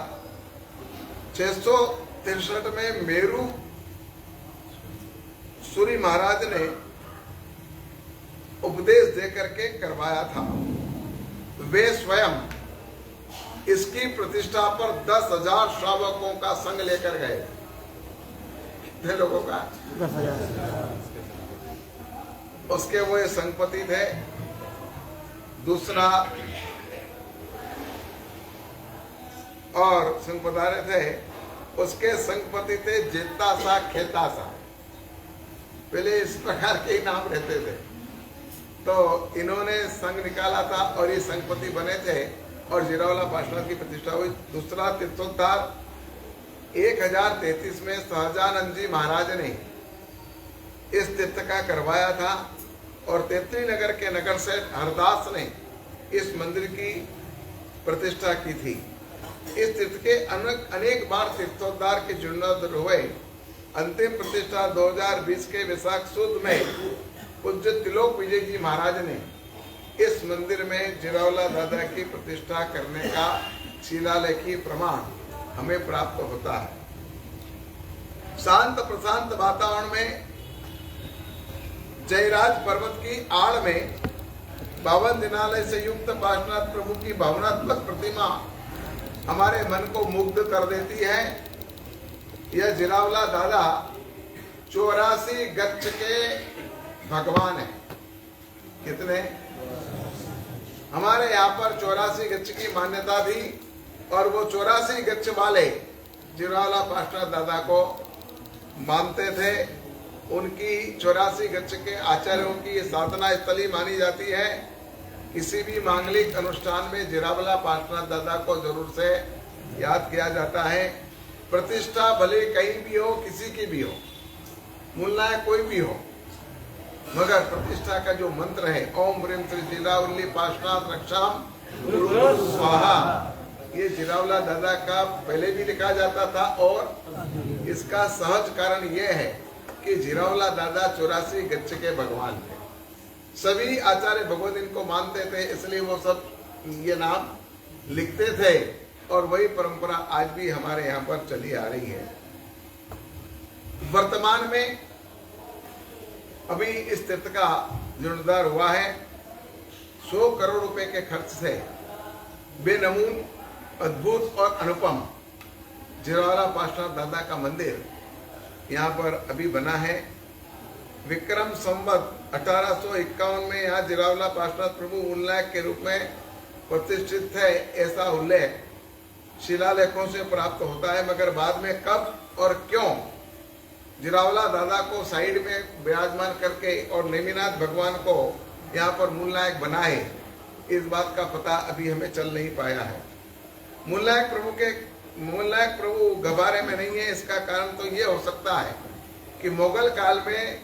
663 में मेरू सूरी महाराज ने उपदेश देकर के करवाया था। वे स्वयं इसकी प्रतिष्ठा पर 10,000 श्रावकों का संग लेकर गए। कितने लोगों का? 10,000। उसके वो संगपति थे। दूसरा और संग पधारे थे, उसके संगपति थे जेता सा खेता सा। पहले इस प्रकार के ही नाम रहते थे। तो इन्होंने संघ निकाला था और ये संगपति बने थे और जिरावला पार्श्वनाथ की प्रतिष्ठा हुई। दूसरा तीर्थोद्धार 1033 में सहजानंद जी महाराज ने इस तीर्थ का करवाया था और तेतरी नगर के नगर से हरदास ने इस मंदिर की प्रतिष्ठा की थी। इस तीर्थ के अनेक बार तीर्थोद्धार के जीर्णोद्धार हुए। अंतिम प्रतिष्ठा 2020 के विशाख सुद में पूज्य तिलोक विजय जी महाराज ने इस मंदिर में जिरावला दादा की प्रतिष्ठा करने का शिलालेखी प्रमाण हमें प्राप्त होता है। शांत प्रशांत वातावरण में जयराज पर्वत की आड़ में 52 दिनालय से युक्त पार्श्वनाथ प्रभु की भावनात्मक प्रतिमा हमारे मन को मुग्ध कर देती है। यह जिरावला दादा 84 गच्छ के भगवान है। कितने? हमारे यहाँ पर 84 गच्छ की मान्यता थी और वो 84 गच्छ वाले जिरावला पार्श्वनाथ दादा को मानते थे। उनकी 84 गच्छ के आचार्यों की साधना स्थली मानी जाती है। किसी भी मांगलिक अनुष्ठान में जिरावला पार्श्वनाथ दादा को जरूर से याद किया जाता है। प्रतिष्ठा भले कहीं भी हो, किसी की भी हो, मुल्ला कोई भी हो, मगर प्रतिष्ठा का जो मंत्र है ओम ह्रीं श्री जिरावली पार्श्वनाथ रक्षाम स्वाहा, ये जिरावला दादा का पहले भी लिखा जाता था और इसका सहज कारण यह है कि जिरावला दादा 84 गच्छ के भगवान थे। सभी आचार्य भगवत इनको मानते थे, इसलिए वो सब ये नाम लिखते थे और वही परंपरा आज भी हमारे यहाँ पर चली आ रही है। वर्तमान में अभी इस तीर्थ का जीर्णोद्धार हुआ है। 100 करोड़ रुपए के खर्च से बेनमून, अद्भुत और अनुपम जिरावला पार्श्वनाथ दादा का मंदिर यहाँ पर अभी बना है। विक्रम संवत 1851 में यहाँ जिरावला पार्श्वनाथ प्रभु उल्लेख के रूप में प्रतिष्ठित है, ऐसा उल्लेख शिलालेखों से प्राप्त होता है। मगर बाद में कब और क्यों जिरावला दादा को साइड में विराजमान करके और नेमिनाथ भगवान को यहाँ पर मूलनायक बनाए, इस बात का पता अभी हमें चल नहीं पाया है। मूलनायक प्रभु गबारे में नहीं है। इसका कारण तो ये हो सकता है कि मुगल काल में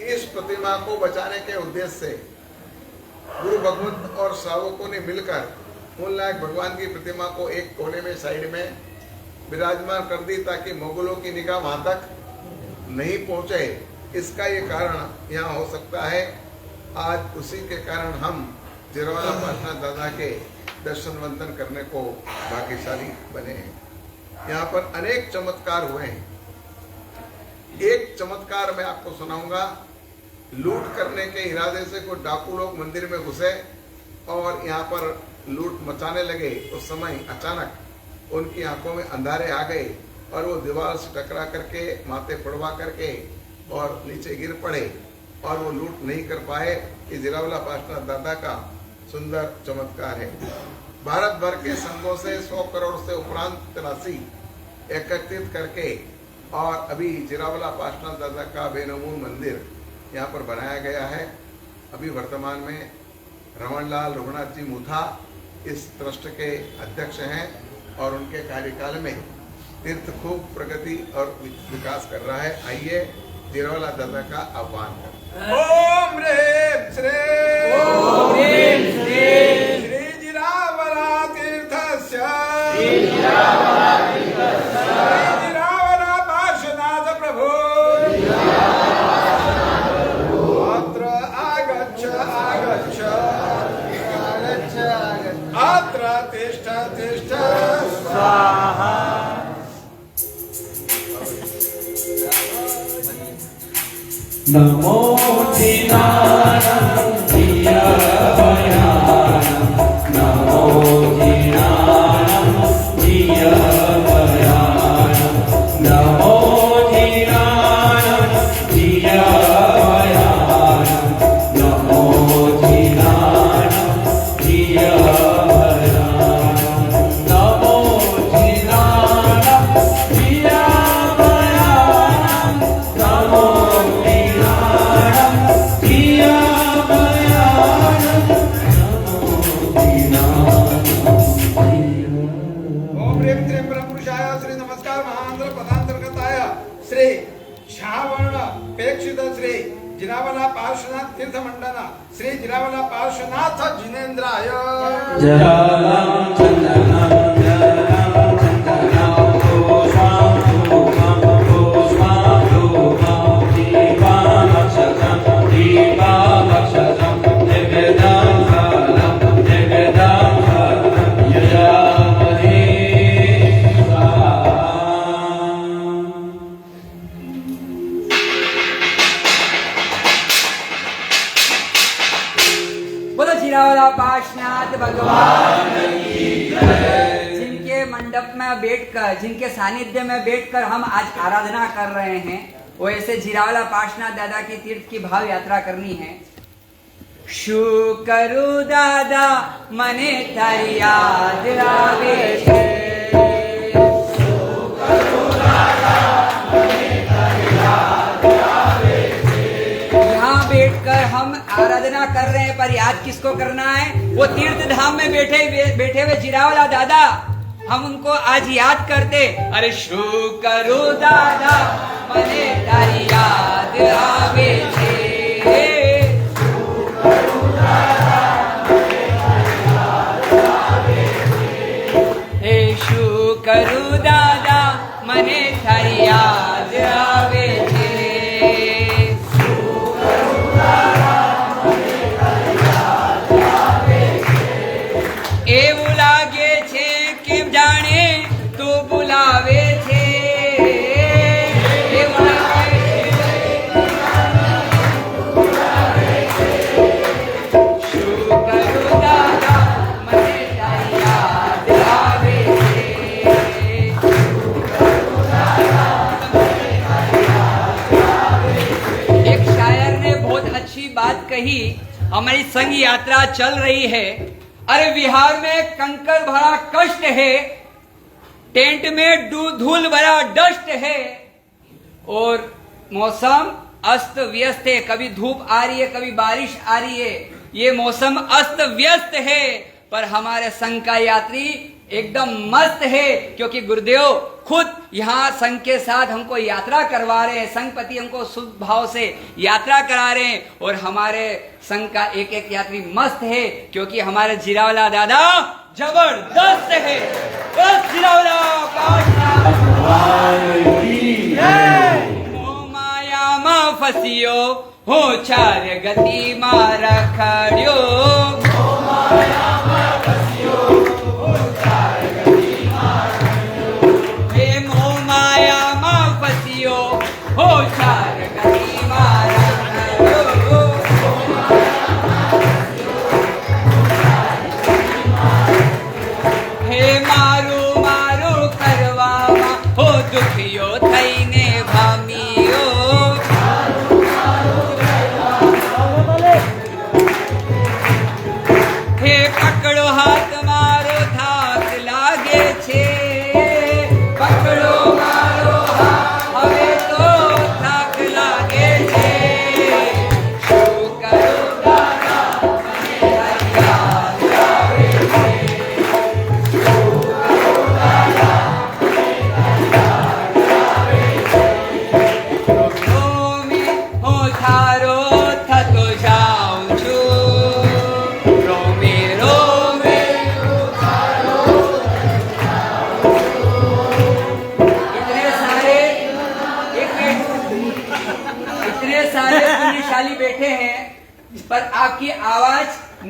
इस प्रतिमा को बचाने के उद्देश्य से गुरु भगवंत और श्रावकों ने मिलकर मूलनायक भगवान की प्रतिमा को एक कोने में साइड में विराजमान कर दी ताकि मुगलों की निगाह वहां तक नहीं पहुंचे। इसका ये कारण यहाँ हो सकता है। आज उसी के कारण हम जिरावला पार्श्वनाथ दादा के दर्शन वंदन करने को भाग्यशाली बने हैं। यहाँ पर अनेक चमत्कार हुए हैं। एक चमत्कार मैं आपको सुनाऊंगा। लूट करने के इरादे से कोई डाकू लोग मंदिर में घुसे और यहाँ पर लूट मचाने लगे। उस समय अचानक उनकी आंखों में अंधारे आ गए और वो दीवार से टकरा करके माथे पड़वा करके और नीचे गिर पड़े और वो लूट नहीं कर पाए। ये जिरावला पार्श्वनाथ दादा का सुंदर चमत्कार है। भारत भर के संघों से 100 करोड़ से उपरांत राशि एकत्रित करके और अभी जिरावला पार्श्वनाथ दादा का बेनमून मंदिर यहाँ पर बनाया गया है। अभी वर्तमान में रमणलाल रघुनाथ जी मुथा इस ट्रस्ट के अध्यक्ष हैं और उनके कार्यकाल में तीर्थ खूब प्रगति और विकास कर रहा है। आइए जिरावला दादा का आह्वान करें। ओम ह्रीं श्रीं ओम ह्रीं श्रीं श्री जिरावला तीर्थस्य श्री जिरावला तीर्थस्य श्री जिरावला पार्श्वनाथ प्रभु अत्र आगच्छ आगच्छ अत्र तिष्ठ तिष्ठ स्वाहा। नमो दीनानां दीयवयानां नमो दीनानां दीयवयानां नमो दीनानां दीयवयानां नमो दीनानां दीयवयानां नमो दीनानां दीयवयानां नमो ओम ह्रीं श्रीं परमपुरुषाय श्री नमस्कार महामंत्र पदांतर्गताय श्री श्रावण पेक्षित श्री जिरावला पार्श्वनाथ तीर्थ मंडल श्री जिरावला पार्श्वनाथ जिनेन्द्राय जलालं चन्दनं जलालं चन्दनं पुष्पं धूपं पुष्पं धूपं दीपामक्षतं दीपामक्षतं निवेदं फलं निवेदं फलं यजामहे स्वाहा। बोलो जिरावला पार्श्वनाथ भगवान की जय। जिनके मंडप में बैठकर जिनके सानिध्य में बैठकर हम आज आराधना कर रहे हैं, वो ऐसे जिरावला पार्श्वनाथ दादा की तीर्थ की भाव यात्रा करनी है। शू करू दादा मने तारी याद आवे छे। यहाँ बैठकर हम आराधना कर रहे हैं, पर याद किसको करना है? वो तीर्थ धाम में बैठे हुए जिरावला दादा, हम उनको आज याद करते। अरे शू करू दादा मने तारी याद आवे छे। हे शू करू दादा मने तारी याद आवे छे। એવું લાગે છે કે જાણે તું બોલાવે છે। એવું લાગે છે શું કરું દાદા મને તારી યાદ આવે છે। एक शायर ने बहुत अच्छी बात कही। हमारी संघ यात्रा चल रही है, अरे बिहार में कंकर भरा कष्ट है, टेंट में धूल भरा डस्ट है, और मौसम अस्त व्यस्त है। कभी धूप आ रही है, कभी बारिश आ रही है, ये मौसम अस्त व्यस्त है। पर हमारे संघ का यात्री एकदम मस्त है, क्योंकि गुरुदेव खुद यहाँ संघ के साथ हमको यात्रा करवा रहे हैं। संघपति हमको शुभ भाव से यात्रा करा रहे हैं, और हमारे संघ का एक एक यात्री मस्त है, क्योंकि हमारे जिरावला दादा जबरदस्त है। बस जिरावला मोह माया मा फसियो हो चार गति मा रखड़ियो। हे मोह माया मा फसियो हो चार गति मा रखड़ियो। हे मारू मारू करवामा हो दुखियो थईने भामियो। हे पकड़ो हाथ मारो थाक लागे छे। पकड़ो मारो हाथ हवे तो थाक लागे छे। शू करो दादा मने तारी याद आवे छे। शू करो दादा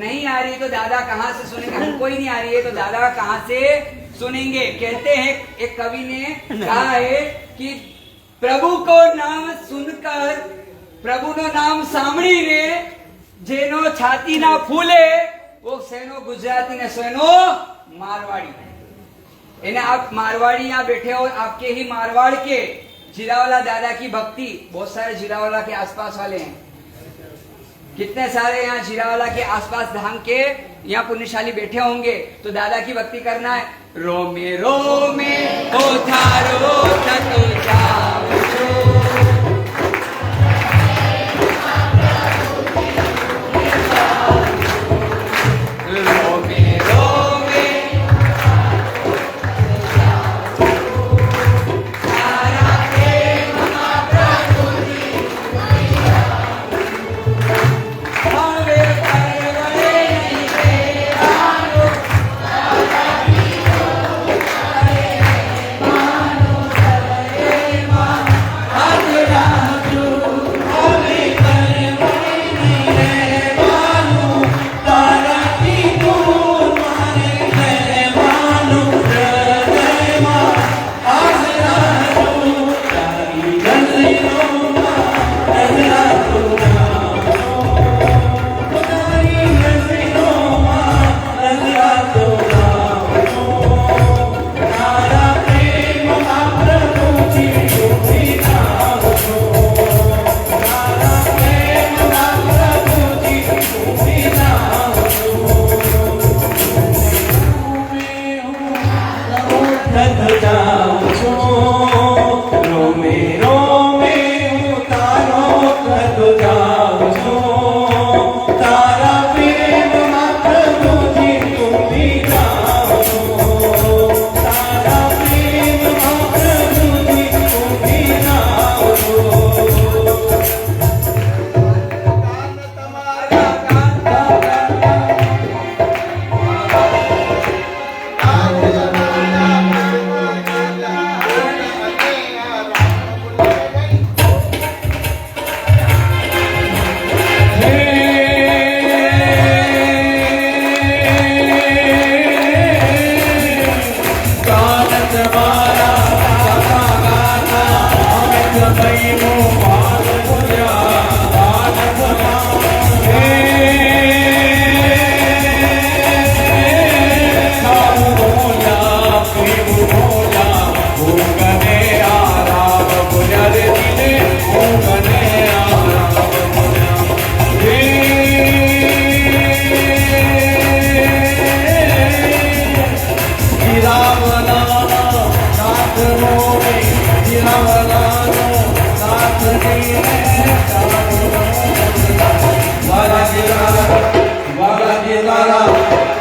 नहीं आ रही तो दादा कहाँ से सुनेंगे, हमको ही नहीं आ रही है तो दादा कहाँ से सुनेंगे। कहते हैं एक कवि ने कहा है कि प्रभु को नाम सुनकर, प्रभु नो नाम सामणी रे जेनो छाती ना फूले वो सेनो गुजराती ने सेनो मारवाड़ी। इन्हें आप मारवाड़ी यहाँ बैठे हो, आपके ही मारवाड़ के जीरावाला दादा की भक्ति, बहुत सारे जीरावाला के आसपास वाले हैं, कितने सारे यहाँ जीरावाला के आसपास धाम के यहाँ पुण्यशाली बैठे होंगे। तो दादा की भक्ति करना है। रोमे रोमे ओ थारो ततो जाओ छो। रोमे रोमे तारा प्रेम प्रभु जी हवे परवड़े नहीं देवानो मानो सरे मां हाथ राजू हवे परवड़े नहीं देवानो तारा की दूर मारे है मानो हृदय मां हाथ राजू तारी नजरों नजरा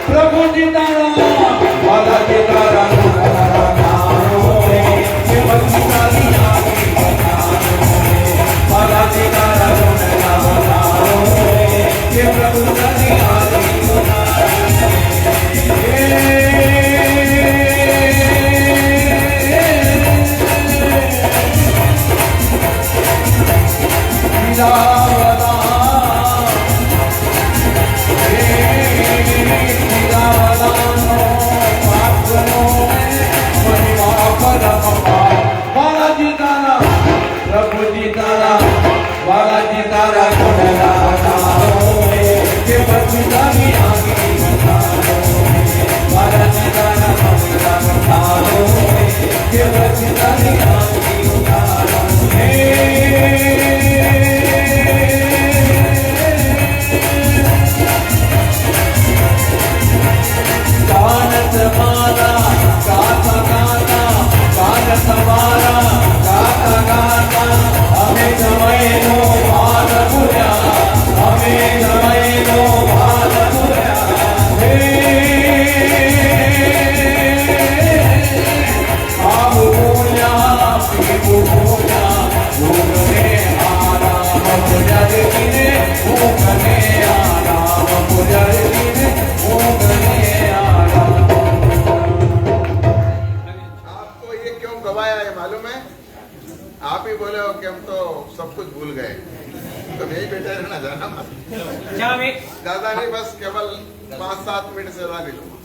प्रभु जी तारा वाला जी तारा वाला जी तारा प्रभु जी तारा वाला जी तारा आपको ये क्यों गवाया है मालूम है? आप ही बोले हो कि हम तो सब कुछ भूल गए, तो यही बैठे रहना जाना क्या वे दादा ज्यादा नहीं, बस केवल 5-7 मिनट से ज्यादा नहीं लूंगा।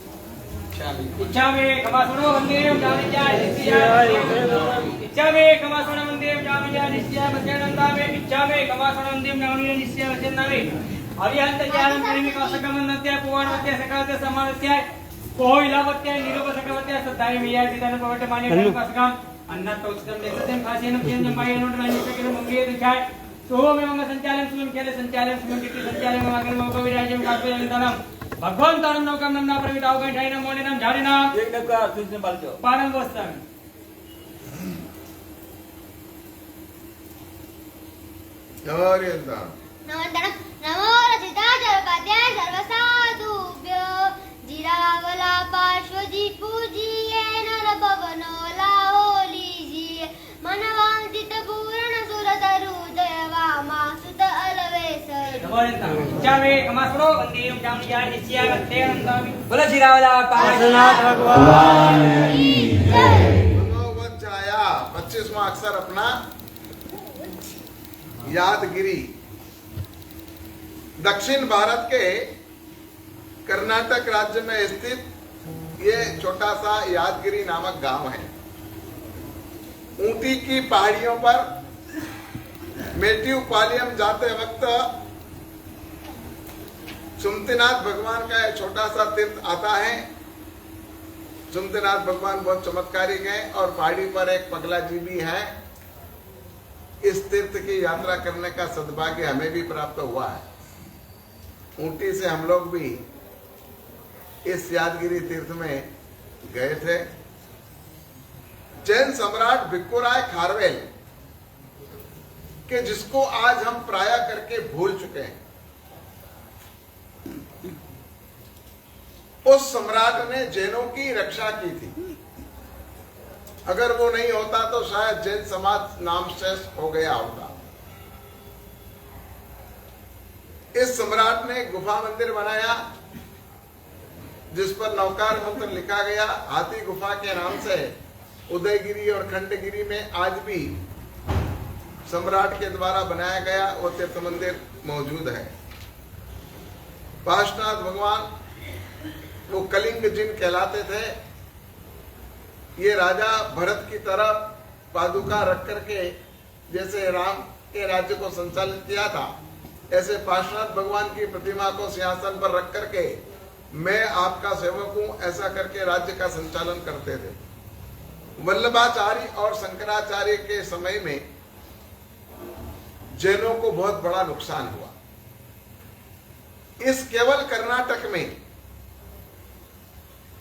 इच्छा में कमासुनो वंदेम जामिया निश्चय इच्छा में कमासुनो वंदेम जामिया निश्चय मध्यनंदा में इच्छा में कमासुनो वंदेम जामिया निश्चय मध्यनंदा में अरिहंत ज्ञानं प्रेमी कासकमन्नत्य पुवाणवत्य सकलते समानत्य कोहिलावत्य निरूपसकवत्य सदाय मिया जितन पवट माने कासकम अन्नत उचितम देसतेम खासेन चेंजम बायनो नानिसकन मंगे दिखाय सो में मंग संचालन सुमन केले संचालन सुमन किति संचालन मागन मौका विराजम कापे निधनम भगवान तारम नौकम नमना प्रविताव गण ठाई नमो निनम झाड़ी नाम एक नका तुझने बालचो पारम वस्तम नमो रचिता जलपद्याय सर्वसाधुभ्यो जिरावला पार्श्वजी पूजिये नर भवनो लाओलीजिए मनवांचित पूर्ण सुरतरु देवामा सुत अलवेसर इच्छा में कमासुनो वंदेम जामिया निश्चय मध्यनंदा में बोलो जीरावला पार्श्वनाथ भगवान की जय। भगवत छाया 25वां अक्षर अपना यादगिरी। दक्षिण भारत के कर्नाटक राज्य में स्थित ये छोटा सा यादगिरी नामक गांव है। ऊटी की पहाड़ियों पर मेट्यूपालियम जाते वक्त सुमतिनाथ भगवान का एक छोटा सा तीर्थ आता है। सुमतिनाथ भगवान बहुत चमत्कारिक हैं और पहाड़ी पर एक पगला जी भी है। इस तीर्थ की यात्रा करने का सद्भाग्य हमें भी प्राप्त हुआ है। ऊटी से हम लोग भी इस यादगिरी तीर्थ में गए थे। जैन सम्राट भिक्खुराय खारवेल के जिसको आज हम प्राय करके भूल चुके हैं, उस सम्राट ने जैनों की रक्षा की थी। अगर वो नहीं होता तो शायद जैन समाज नाम शेष हो गया होता। इस सम्राट ने गुफा मंदिर बनाया जिस पर नौकार मंत्र लिखा गया। हाथी गुफा के नाम से उदयगिरी और खंडगिरी में आज भी सम्राट के द्वारा बनाया गया वो तीर्थ मंदिर मौजूद है। पार्श्वनाथ भगवान वो कलिंग जिन कहलाते थे। ये राजा भरत की तरफ पादुका रख करके जैसे राम के राज्य को संचालित किया था, ऐसे पार्श्वनाथ भगवान की प्रतिमा को सिंहासन पर रख करके मैं आपका सेवक हूं ऐसा करके राज्य का संचालन करते थे। वल्लभाचार्य और शंकराचार्य के समय में जैनों को बहुत बड़ा नुकसान हुआ। इस केवल कर्नाटक में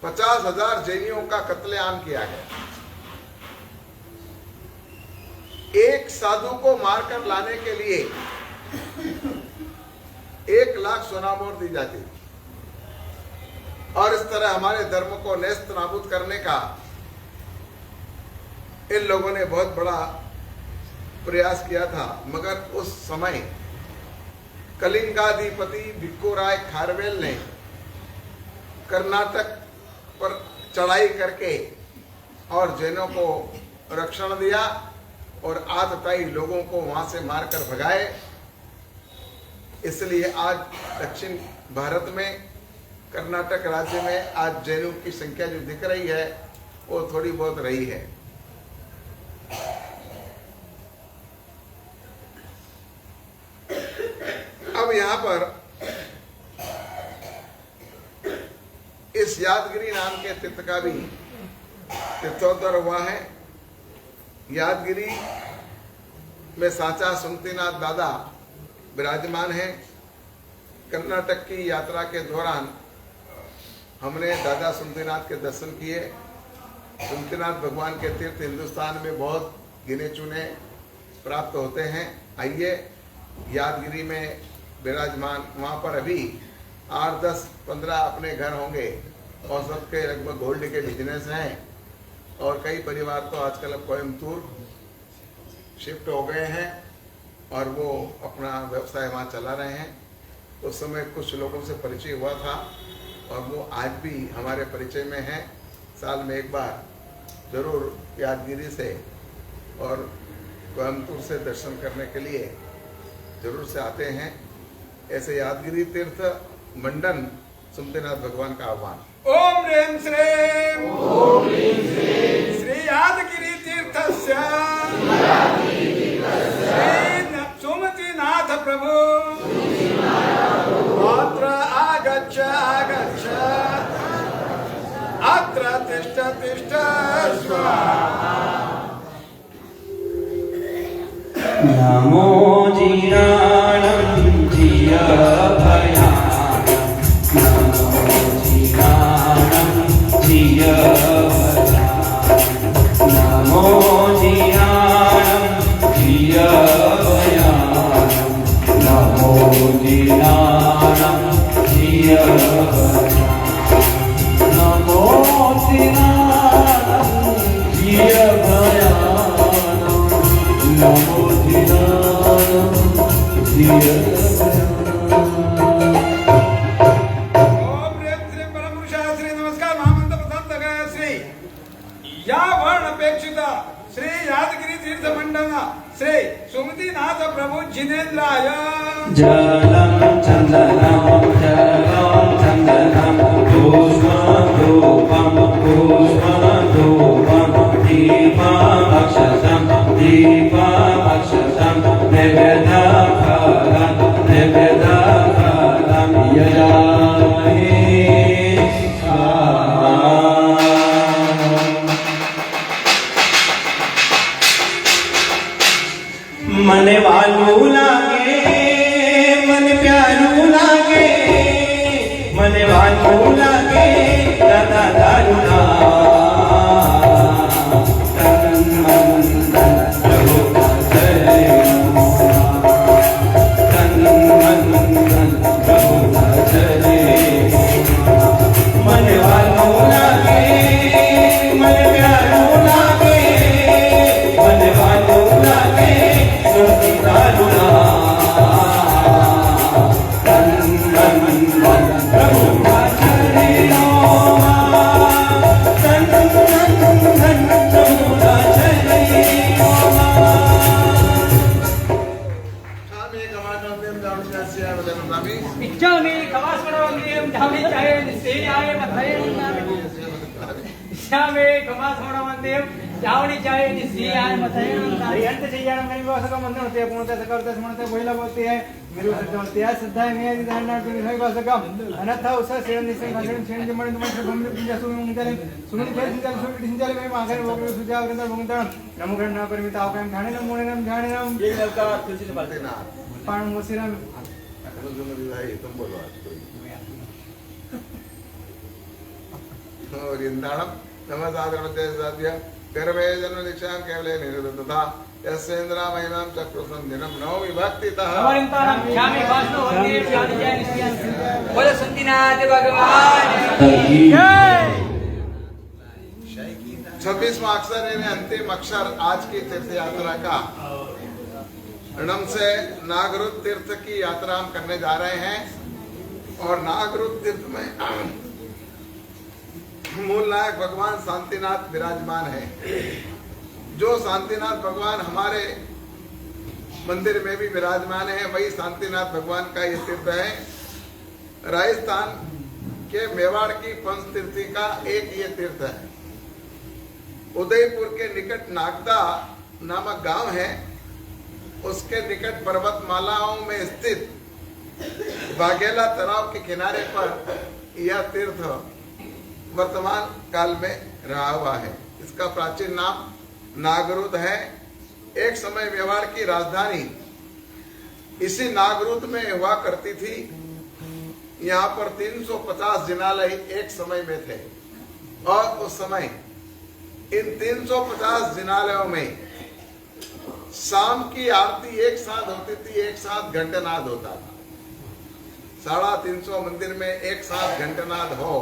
50,000 जैनियों का कत्लेआम किया गया। एक साधु को मारकर लाने के लिए 1 लाख सोना मोहर दी जाती थी। और इस तरह हमारे धर्म को नेस्त नाबूद करने का इन लोगों ने बहुत बड़ा प्रयास किया था। मगर उस समय कलिंगाधिपति भिक्खुराय खारवेल ने कर्नाटक पर चढ़ाई करके और जैनों को रक्षण दिया और आतताई लोगों को वहां से मारकर भगाए। इसलिए आज दक्षिण भारत में कर्नाटक राज्य में आज जैनों की संख्या जो दिख रही है वो थोड़ी बहुत रही है। अब यहाँ पर इस यादगिरी नाम के तीर्थ का भी तीर्थोत्तर हुआ है। यादगिरी में साचा सुमतिनाथ दादा विराजमान है। कर्नाटक की यात्रा के दौरान हमने दादा सुमतिनाथ के दर्शन किए। सुमतिनाथ भगवान के तीर्थ हिंदुस्तान में बहुत गिने चुने प्राप्त होते हैं। आइए यादगिरी में विराजमान, वहाँ पर अभी 8, 10, 15 अपने घर होंगे और सबके लगभग गोल्ड के बिजनेस हैं। और कई परिवार तो आजकल अब कोयम्बतूर शिफ्ट हो गए हैं और वो अपना व्यवसाय वहाँ चला रहे हैं। उस समय कुछ लोगों से परिचय हुआ था और वो आज भी हमारे परिचय में हैं। साल में एक बार जरूर यादगिरी से और कोयम्बतूर से दर्शन करने के लिए जरूर से आते हैं। ऐसे यादगिरी तीर्थ मंडन सुमतिनाथ भगवान का आह्वान। ओम ह्रीं श्रीं श्री यादगिरी तीर्थस्य श्री सुमतिनाथ प्रभु अत्र आगच्छ आगच्छ अत्र तिष्ठ तिष्ठ स्वाहा। नमो जीराणं जिय भयानं नमो जीराणं जिय भयानं नमो जीराणं जिय भयानं नमो जीराणं जिय भयानं नमो जीराणं जिय भयानं नमो ओम ह्रीं श्रीं परमपुरुषाय श्री नमस्कार महामंत्र प्रसाद श्री या वर्ण अपेक्षित श्री यादगिरी तीर्थ मंडल श्री सुमतिनाथ प्रभु जिनेन्द्राय जलं चन्दनं पुष्पधूपं दीपमक्षतं निवेदफलं यजामहे स्वाहा। मन वालू लागे मन प्यारू लागे मन वालू लागे दादा दारुणा तन मन धन प्रभु का चले तन मन धन प्रभु का चले मन वालू लागे मन प्यारू लागे मन वालू लागे दारुणा तन मन धन प्रभु का चले तन मन धन प्रभु का चले स्वामी गमानोद्यम दारुण्यास्य वदननामि इच्छामि कमास्मरणवन्दिं धामिचाय निस्तेयाय मथये नन्नामि इच्छामि कमास्मरणवन्दिं धावणीचाय निस्तेयाय मथये नन्नामि हरिहंत चैयाणं गणिवासकं मंत्र होते पूर्णतः सकलतः स्मरणतः पहिला बोलते हैं मेरे सत्य बोलते हैं श्रद्धा है नियति धारणा के विषय वासकं अनथा उसा सेवन निश्चय भाषण छेन जमण तुम भूमि पूजा सुन मुंगले सुन खेल सिंचाल सुन सिंचाल में मागर भोग सुजा वृंदा भोगतन नमो गण ना परिमित आवकम ठाणे नम मोणे नम झाणे नम ये नलका तुलसी से बात पाण मोसिरम भाई तुम बोलो आज कोई और इंदाणम नमसादरमते साध्य गर्भे जन्म दीक्षां केवले निरुद्ध तथा यस्येन्द्रा महिमां चक्रसं दिनं नवमि भक्तितः नवरिंतानां ख्यामि वासनवन्दिं धामिचाय निस्तेयाय बोलो सुमतिनाथ भगवान जय 26वां अक्षर यानी अंतिम अक्षर आज की तीर्थ यात्रा का णम से नागरुत तीर्थ की यात्रा हम करने जा रहे हैं और नागरुत तीर्थ में मूल नायक भगवान शांतिनाथ विराजमान है। जो शांतिनाथ भगवान हमारे मंदिर में भी विराजमान है वही शांतिनाथ भगवान का ये तीर्थ है। राजस्थान के मेवाड़ की पंचतीर्थी का एक ये तीर्थ है। उदयपुर के निकट नागदा नामक गांव है, उसके निकट पर्वतमालाओं में स्थित बाघेला तालाब के किनारे पर यह तीर्थ वर्तमान काल में रहा हुआ है। इसका प्राचीन नाम नागरुद है। एक समय मेवाड़ की राजधानी इसी नागरुद में हुआ करती थी। यहाँ पर 350 जिनालय एक समय में थे और उस समय इन 350 जिनालयों में शाम की आरती एक साथ होती थी, एक साथ घंटनाद होता था। 350 मंदिर में एक साथ घंटनाद हो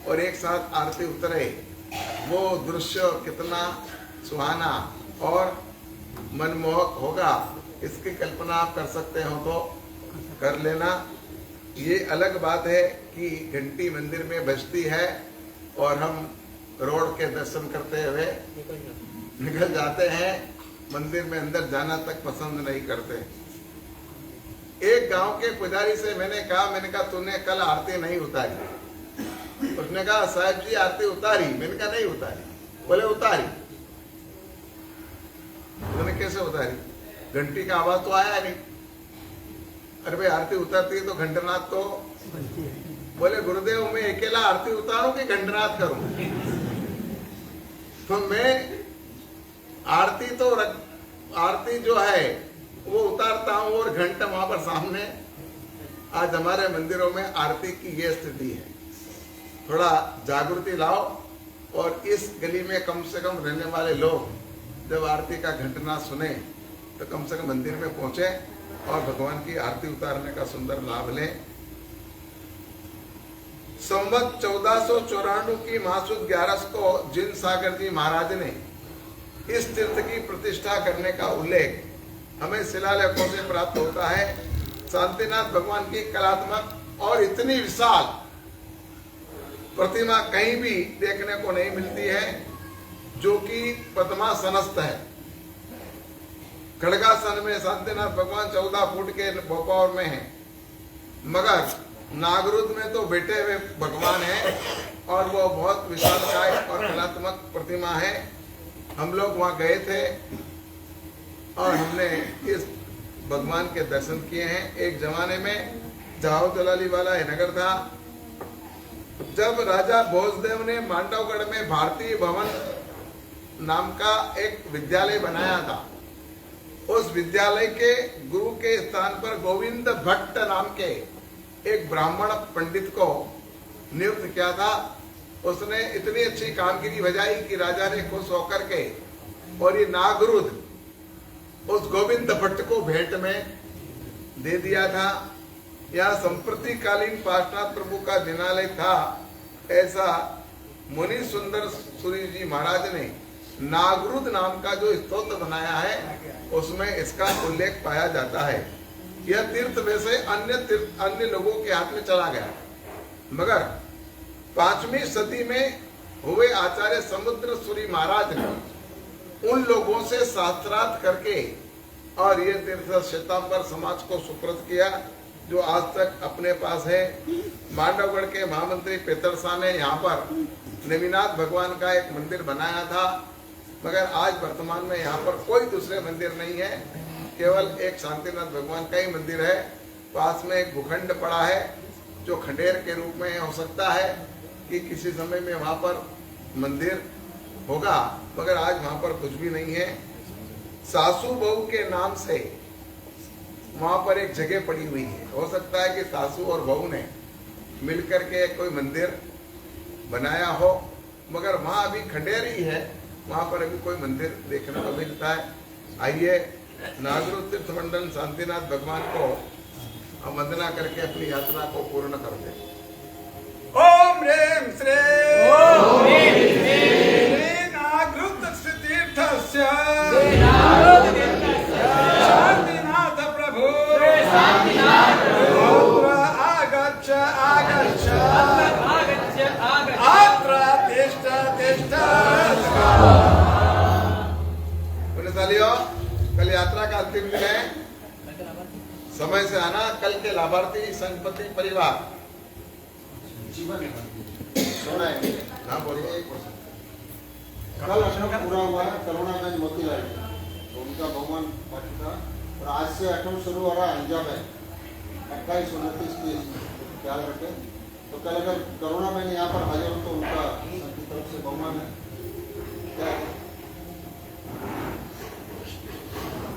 और एक साथ आरती उतरे, वो दृश्य कितना सुहाना और मनमोहक होगा, इसकी कल्पना आप कर सकते हो तो कर लेना। ये अलग बात है कि घंटी मंदिर में बजती है और हम रोड के दर्शन करते हुए निकल जाते हैं, मंदिर में अंदर जाना तक पसंद नहीं करते। एक गांव के पुजारी से मैंने कहा तूने कल आरती नहीं उतारी। उसने कहा साहब जी आरती उतारी। मैंने कहा नहीं उतारी। बोले उतारी। उन्होंने कैसे उतारी? घंटी का आवाज तो आया नहीं। अरे भाई आरती उतारती है तो घंटनाद तो। बोले गुरुदेव मैं अकेला आरती उतारूं कि घंटनाद करूं? तो मैं आरती जो है वो उतारता हूं और घंटा वहां पर सामने। आज हमारे मंदिरों में आरती की ये स्थिति है। थोड़ा जागृति लाओ और इस गली में कम से कम रहने वाले लोग जब आरती का घंटनाद सुने तो कम से कम मंदिर में पहुंचे और भगवान की आरती उतारने का सुंदर लाभ लें। संवत 1494 की मासूद 11 को जिन सागर जी महाराज ने इस तीर्थ की प्रतिष्ठा करने का उल्लेख हमें शिलालेखों से प्राप्त होता है। शांतिनाथ भगवान की कलात्मक और इतनी विशाल प्रतिमा कहीं भी देखने को नहीं मिलती है, जो कि पद्मासनस्थ है। खड़गासन में शांतिनाथ भगवान 14 फुट के बकौर में है, मगर नागरुद में तो बैठे हुए भगवान है और वो बहुत विशालकाय और कलात्मक प्रतिमा है। हम लोग वहां गए थे और हमने इस भगवान के दर्शन किए हैं। एक जमाने में जाओ दलाली वाला नगर था। जब राजा भोजदेव ने मांडवगढ़ में भारतीय भवन नाम का एक विद्यालय बनाया था, उस विद्यालय के गुरु के स्थान पर गोविंद भट्ट नाम के एक ब्राह्मण पंडित को नियुक्त किया था। उसने इतनी अच्छी कामगिरी बजाई कि राजा ने खुश होकर के और ये नागरुद उस गोविंद भट्ट को भेंट में दे दिया था। यह संप्रतिकालीन पार्श्वनाथ प्रभु का दिनालय था, ऐसा मुनि सुंदर सूरी जी महाराज ने नागरुद नाम का जो स्तोत्र बनाया है उसमें इसका उल्लेख पाया जाता है। यह तीर्थ वैसे अन्य लोगों के हाथ में चला गया, मगर 5वीं सदी में हुए आचार्य समुद्र सूरी महाराज ने उन लोगों से शास्त्रार्थ करके और ये तीर्थ श्वेतांबर समाज को सुपुर्द किया, जो आज तक अपने पास है। मांडवगढ़ के महामंत्री पेतरसा ने यहाँ पर नेमिनाथ भगवान का एक मंदिर बनाया था, मगर आज वर्तमान में यहाँ पर कोई दूसरे मंदिर नहीं है, केवल एक शांतिनाथ भगवान का ही मंदिर है। पास में एक भूखंड पड़ा है जो खंडेर के रूप में हो सकता है कि किसी समय में वहाँ पर मंदिर होगा, मगर आज वहाँ पर कुछ भी नहीं है। सासू बहू के नाम से वहाँ पर एक जगह पड़ी हुई है। हो सकता है कि सासू और बहू ने मिलकर के कोई मंदिर बनाया हो, मगर वहाँ अभी खंडेर ही है, वहाँ पर अभी कोई मंदिर देखने को मिलता है। आइए नागरुद तीर्थ मंडल शांतिनाथ भगवान को हम वंदना करके अपनी यात्रा को पूर्ण करते हैं। ओम ह्रीं श्रीं नागरुद तीर्थस्य शांतिनाथ प्रभु आगच्छ अत्र तिष्ठ। पुण्यशालियों, कल यात्रा का अंतिम दिन है, समय से आना। कल के लाभार्थी संपत्ति परिवार हाँ बोलिए। कल अशोक पूरा हुआ है करुणागंज मोतीलाल, तो उनका भगवान पक्ष था और आज से 8 शुरू हो रहा है अंजाम है 28, 29, 30 ख्याल रखें। तो कल अगर करुणा बहन यहाँ पर हाजिर हो तो उनका सबकी तरफ से बहुमान है।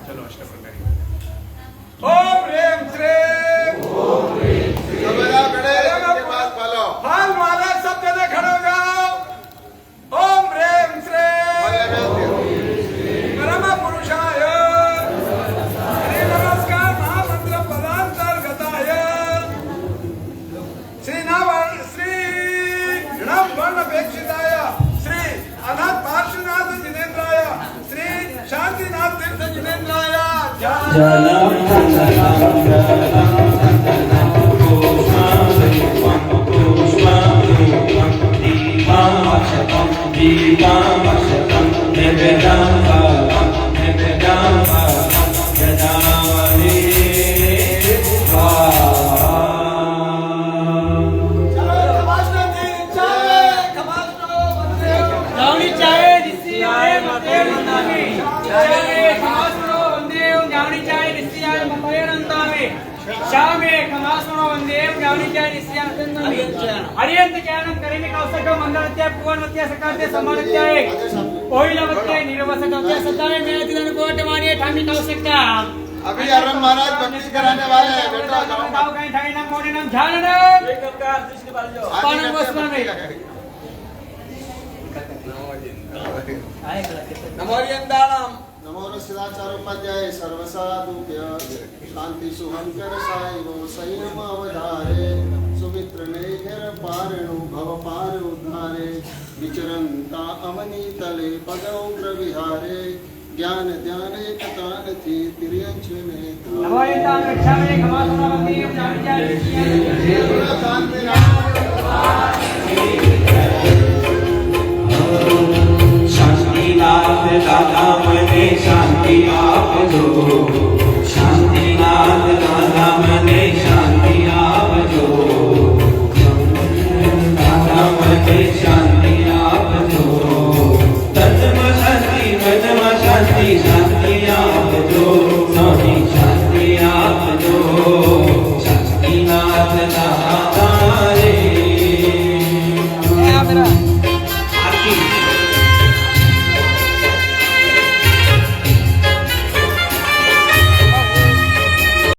चलो अष्टपद ओम ह्रीं श्रीं फल माला सब जने खड़े हो जाओ। ओम ह्रीं श्रीं परम पुरुषाय श्री नमस्कार महामंत्र पदांतर्गताय श्री नवर्ण श्री अनाथ पार्श्वनाथ जिनेन्द्राय श्री शांतिनाथ तीर्थ जिनेन्द्राय शामे कमासनो वंदेम ज्ञानित्या निस्यान हरियंत ज्ञानम करिमे कौसक मंगलत्या पुवनत्या सकाते समानत्या ओहिलवत्या निर्वसकत्या सदाय मेदिलन कोटमानिये ठामी कौसकता अभी आराम महाराज भक्ति कराने वाले हैं बेटा जाओ गाव कहीं ठाई नाम कोने नाम झालने एक का दृष्टि बाल जाओ पानन वस्त्र में नमोरियंदानम नमो सिद्धाचार्योपाध्याय सर्वसाधुभ्य शांति सुहंकर साई संयम अवधारे सुमित्र नेघर पारणु भव पार उद्धारे विचरंता अवनी तले पद उग्र विहारे ज्ञान ध्यान एकतान थी तिर्यंच नेत्र नमोरियंतान रक्षामे कमासनो वंदेम ज्ञानित्या निस्यान शांति